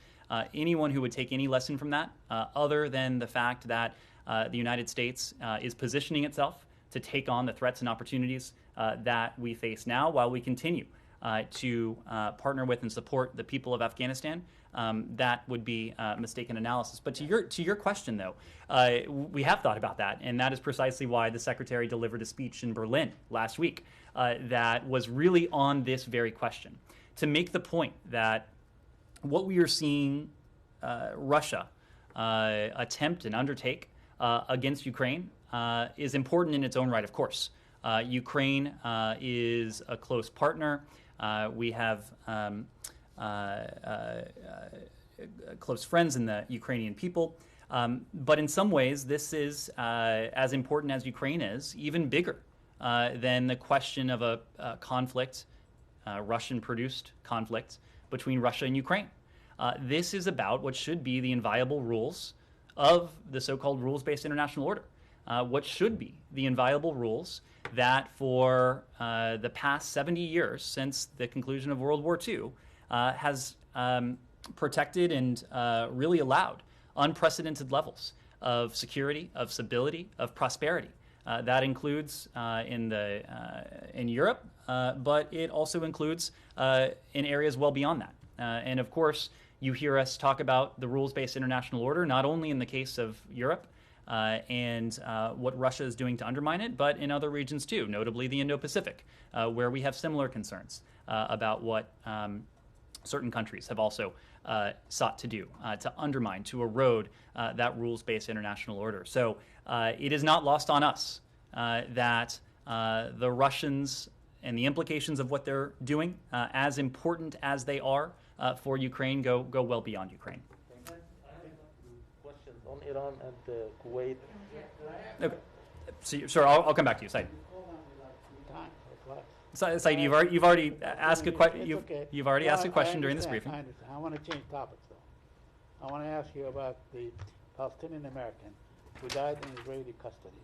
Anyone who would take any lesson from that, other than the fact that the United States is positioning itself to take on the threats and opportunities that we face now while we continue to partner with and support the people of Afghanistan, that would be mistaken analysis. But to your question, though, we have thought about that, and that is precisely why the Secretary delivered a speech in Berlin last week that was really on this very question, to make the point that what we are seeing Russia attempt and undertake against Ukraine is important in its own right, of course. Ukraine is a close partner. We have close friends in the Ukrainian people. But in some ways, this is as important as Ukraine is, even bigger than the question of a conflict, Russian-produced conflict between Russia and Ukraine. This is about what should be the inviolable rules of the so-called rules-based international order. What should be the inviolable rules that for the past 70 years since the conclusion of World War II has protected and really allowed unprecedented levels of security, of stability, of prosperity. That includes in Europe, but it also includes in areas well beyond that. And of course, you hear us talk about the rules-based international order, not only in the case of Europe and what Russia is doing to undermine it, but in other regions too, notably the Indo-Pacific, where we have similar concerns about what certain countries have also sought to do, to undermine, to erode that rules-based international order. So it is not lost on us that the Russians and the implications of what they're doing, as important as they are for Ukraine, go well beyond Ukraine. I have questions on Iran and Kuwait. Okay. So, sure, I'll come back to you, Said. Said, you've already asked a question. You've already asked a question during this briefing. I want to change topics, though. I want to ask you about the Palestinian American who died in Israeli custody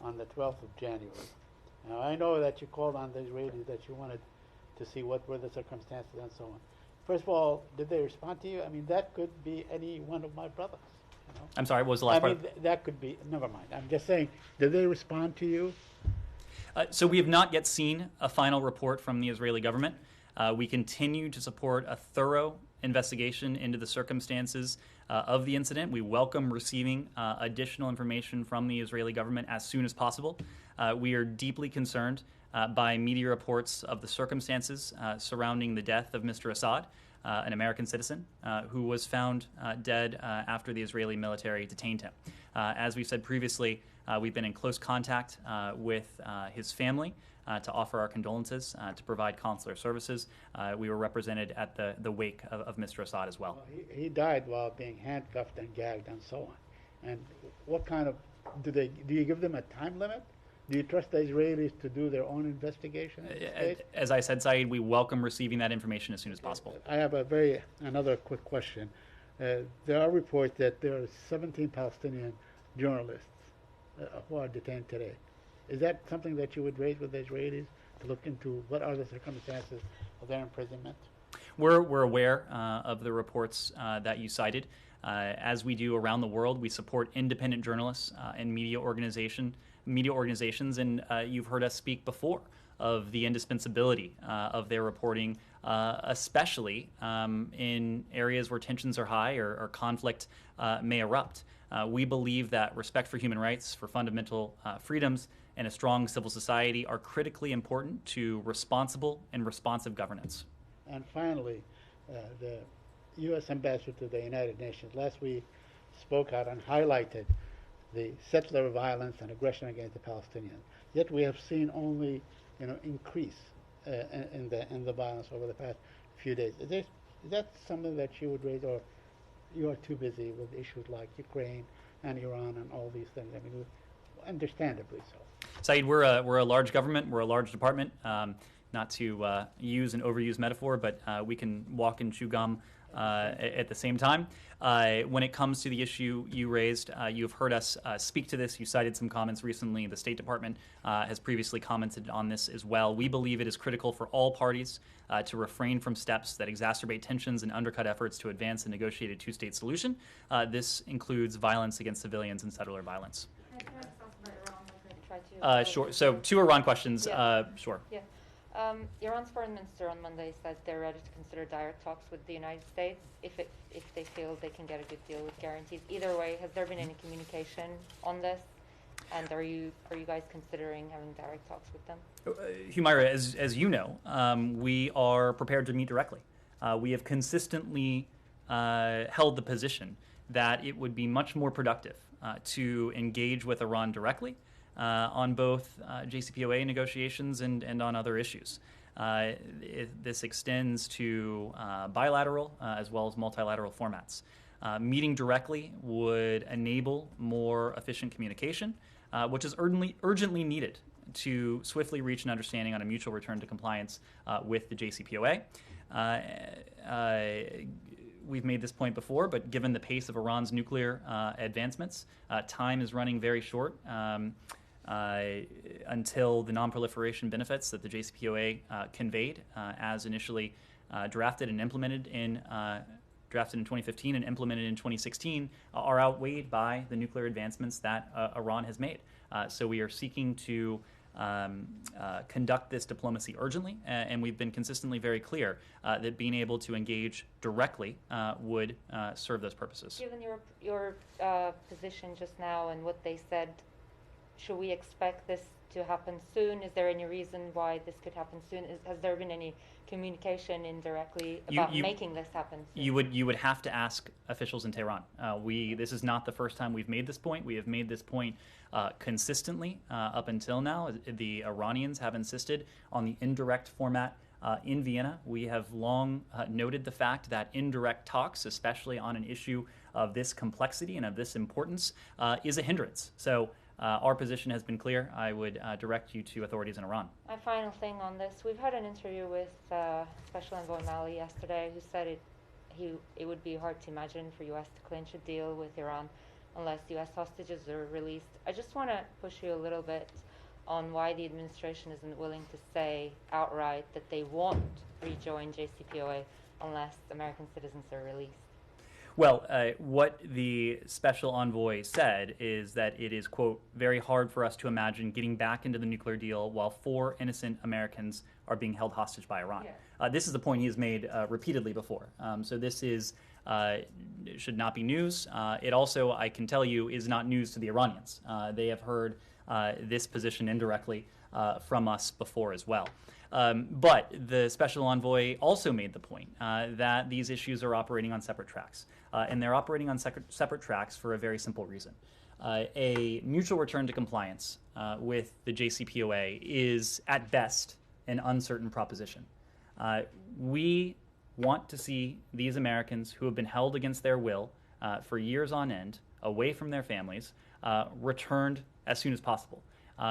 on the 12th of January. Now, I know that you called on the Israelis that you wanted to see what were the circumstances and so on. First of all, did they respond to you? I mean, that could be any one of my brothers. You know? I'm sorry, what was the last part? That could be, never mind. I'm just saying, did they respond to you? So we have not yet seen a final report from the Israeli government. We continue to support a thorough investigation into the circumstances of the incident. We welcome receiving additional information from the Israeli government as soon as possible. We are deeply concerned by media reports of the circumstances surrounding the death of Mr. Assad, an American citizen who was found dead after the Israeli military detained him. As we've said previously, we've been in close contact with his family to offer our condolences, to provide consular services. We were represented at the wake of Mr. Assad as well. He died while being handcuffed and gagged and so on. And what kind of, do you give them a time limit? Do you trust the Israelis to do their own investigation? As I said, Saeed, we welcome receiving that information as soon as possible. I have another quick question. There are reports that there are 17 Palestinian journalists who are detained today. Is that something that you would raise with the Israelis to look into what are the circumstances of their imprisonment? We're aware of the reports that you cited. As we do around the world, we support independent journalists and media organizations, and you've heard us speak before of the indispensability of their reporting, especially in areas where tensions are high or conflict may erupt. We believe that respect for human rights, for fundamental freedoms, and a strong civil society are critically important to responsible and responsive governance. And finally, the U.S. Ambassador to the United Nations last week spoke out and highlighted the settler violence and aggression against the Palestinians. Yet we have seen only, increase in the violence over the past few days. Is that something that you would raise, or you are too busy with issues like Ukraine and Iran and all these things? I mean, understandably so. Saeed, we're a large government. We're a large department. Not to use an overused metaphor, but we can walk and chew gum at the same time. When it comes to the issue you raised, you've heard us speak to this. You cited some comments recently. The State Department has previously commented on this as well. We believe it is critical for all parties to refrain from steps that exacerbate tensions and undercut efforts to advance a negotiated two-state solution. This includes violence against civilians and settler violence. Sure. So 2 Iran questions. Yeah. Sure. Yeah. Iran's foreign minister on Monday said they're ready to consider direct talks with the United States if they feel they can get a good deal with guarantees. Either way, has there been any communication on this? And are you guys considering having direct talks with them? Humaira, as you know, we are prepared to meet directly. We have consistently held the position that it would be much more productive to engage with Iran directly on both JCPOA negotiations and on other issues. This extends to bilateral as well as multilateral formats. Meeting directly would enable more efficient communication, which is urgently needed to swiftly reach an understanding on a mutual return to compliance with the JCPOA. We've made this point before, but given the pace of Iran's nuclear advancements, time is running very short until the non-proliferation benefits that the JCPOA conveyed as initially drafted and implemented in 2015 and implemented in 2016 are outweighed by the nuclear advancements that Iran has made. So we are seeking to conduct this diplomacy urgently, and we've been consistently very clear that being able to engage directly would serve those purposes. Given your position just now and what they said, should we expect this to happen soon? Is there any reason why this could happen soon? Has there been any communication indirectly about making this happen soon? You would have to ask officials in Tehran. This is not the first time we've made this point. We have made this point consistently up until now. The Iranians have insisted on the indirect format in Vienna. We have long noted the fact that indirect talks, especially on an issue of this complexity and of this importance, is a hindrance. So our position has been clear. I would direct you to authorities in Iran. My final thing on this, we've had an interview with Special Envoy Mali yesterday who said it would be hard to imagine for U.S. to clinch a deal with Iran unless U.S. hostages are released. I just want to push you a little bit on why the administration isn't willing to say outright that they won't rejoin JCPOA unless American citizens are released. Well, what the special envoy said is that it is, quote, very hard for us to imagine getting back into the nuclear deal while 4 innocent Americans are being held hostage by Iran. Yeah. This is the point he has made repeatedly before. So this should not be news. It also, I can tell you, is not news to the Iranians. They have heard this position indirectly from us before as well. But the special envoy also made the point that these issues are operating on separate tracks. And they're operating on separate tracks for a very simple reason. A mutual return to compliance with the JCPOA is, at best, an uncertain proposition. We want to see these Americans who have been held against their will for years on end, away from their families, returned as soon as possible.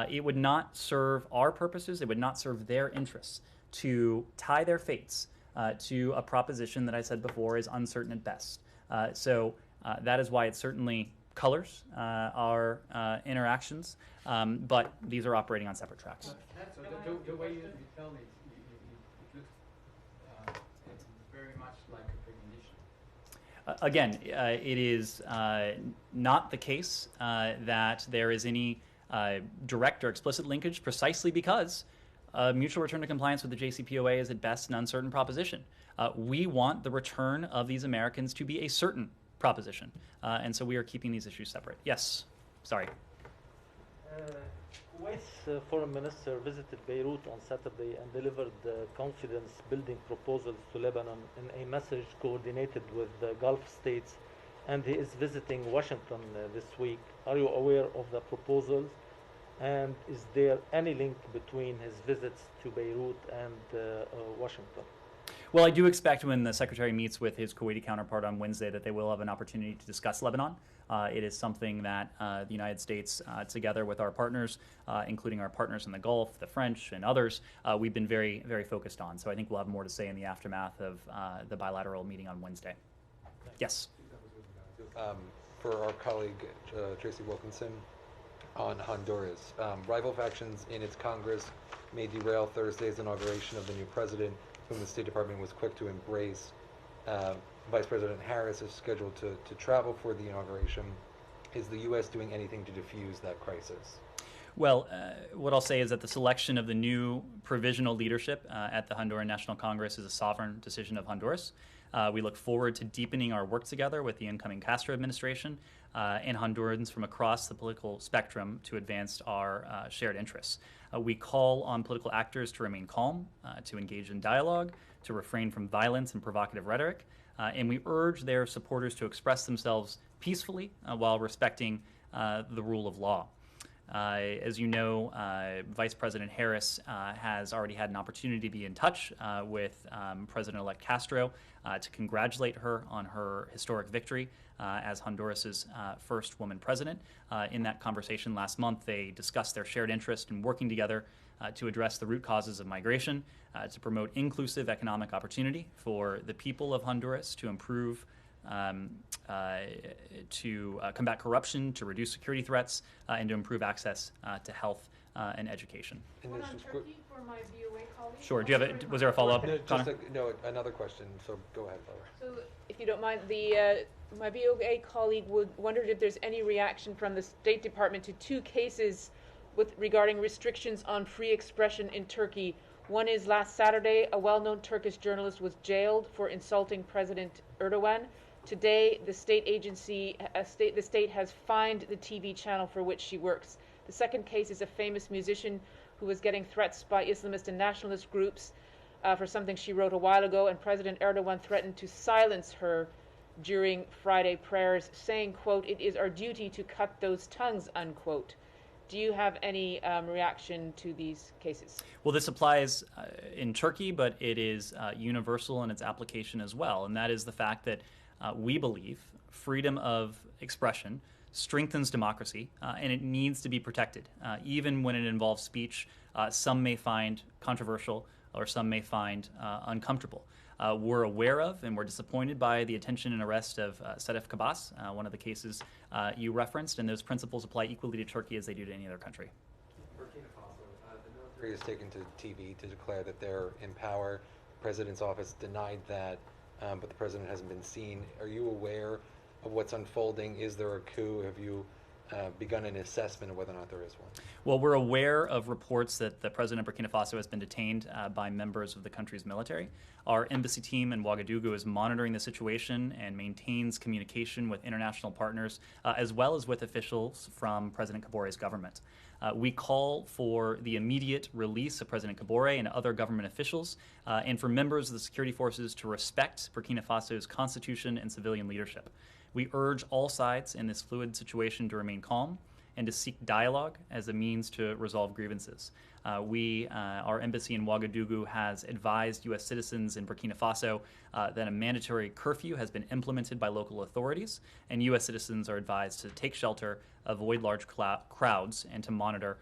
It would not serve our purposes, it would not serve their interests to tie their fates to a proposition that I said before is uncertain at best. So that is why it certainly colors our interactions, but these are operating on separate tracks. So the way you tell me, it looks it's very much like a premonition. Again, it is not the case that there is any direct or explicit linkage, precisely because mutual return to compliance with the JCPOA is at best an uncertain proposition. We want the return of these Americans to be a certain proposition, and so we are keeping these issues separate. Yes, sorry. Kuwait's foreign minister visited Beirut on Saturday and delivered confidence-building proposals to Lebanon in a message coordinated with the Gulf states, and he is visiting Washington this week. Are you aware of the proposals? And is there any link between his visits to Beirut and Washington? Well, I do expect when the Secretary meets with his Kuwaiti counterpart on Wednesday that they will have an opportunity to discuss Lebanon. It is something that the United States, together with our partners, including our partners in the Gulf, the French, and others, we've been very, very focused on. So I think we'll have more to say in the aftermath of the bilateral meeting on Wednesday. Yes? For our colleague, Tracy Wilkinson, on Honduras. Rival factions in its Congress may derail Thursday's inauguration of the new president, whom the State Department was quick to embrace. Vice President Harris is scheduled to travel for the inauguration. Is the U.S. doing anything to defuse that crisis? Well, what I'll say is that the selection of the new provisional leadership at the Honduran National Congress is a sovereign decision of Honduras. We look forward to deepening our work together with the incoming Castro administration and Hondurans from across the political spectrum to advance our shared interests. We call on political actors to remain calm, to engage in dialogue, to refrain from violence and provocative rhetoric, and we urge their supporters to express themselves peacefully while respecting the rule of law. As you know, Vice President Harris has already had an opportunity to be in touch with President-elect Castro to congratulate her on her historic victory as Honduras's first woman president. In that conversation last month, they discussed their shared interest in working together to address the root causes of migration, to promote inclusive economic opportunity for the people of Honduras, to improve to combat corruption, to reduce security threats, and to improve access to health and education. One on Turkey for my VOA colleague. Sure. Do you have was there a follow-up? No, another question. So go ahead, Laura. So, if you don't mind, my VOA colleague wondered if there's any reaction from the State Department to two cases regarding restrictions on free expression in Turkey. One is last Saturday, a well-known Turkish journalist was jailed for insulting President Erdogan. Today, the state has fined the TV channel for which she works. The second case is a famous musician who was getting threats by Islamist and nationalist groups for something she wrote a while ago, and President Erdogan threatened to silence her during Friday prayers, saying, quote, "It is our duty to cut those tongues," unquote. Do you have any reaction to these cases? Well, this applies in Turkey, but it is universal in its application as well, and that is the fact that we believe freedom of expression strengthens democracy, and it needs to be protected, even when it involves speech some may find controversial or some may find uncomfortable. We're aware of and we're disappointed by the detention and arrest of Sedef Kabas, one of the cases you referenced, and those principles apply equally to Turkey as they do to any other country. Burkina Faso, the military has taken to TV to declare that they're in power. The president's office denied that, but the president hasn't been seen. Are you aware of what's unfolding? Is there a coup? Have you begun an assessment of whether or not there is one? Well, we're aware of reports that the president of Burkina Faso has been detained by members of the country's military. Our embassy team in Ouagadougou is monitoring the situation and maintains communication with international partners, as well as with officials from President Kabore's government. We call for the immediate release of President Kabore and other government officials, and for members of the security forces to respect Burkina Faso's constitution and civilian leadership. We urge all sides in this fluid situation to remain calm and to seek dialogue as a means to resolve grievances. Our embassy in Ouagadougou has advised U.S. citizens in Burkina Faso that a mandatory curfew has been implemented by local authorities, and U.S. citizens are advised to take shelter, avoid large crowds, and to monitor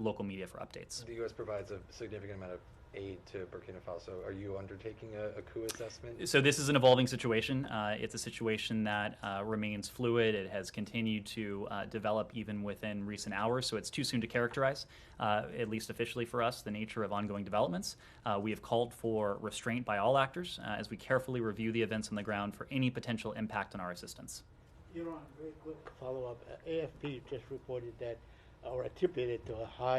local media for updates. The U.S. provides a significant amount of aid to Burkina Faso. Are you undertaking a coup assessment? So this is an evolving situation. It's a situation that remains fluid. It has continued to develop even within recent hours, so it's too soon to characterize, at least officially for us, the nature of ongoing developments. We have called for restraint by all actors as we carefully review the events on the ground for any potential impact on our assistance. Your Honor, very quick follow-up. AFP just reported that, or attributed to a high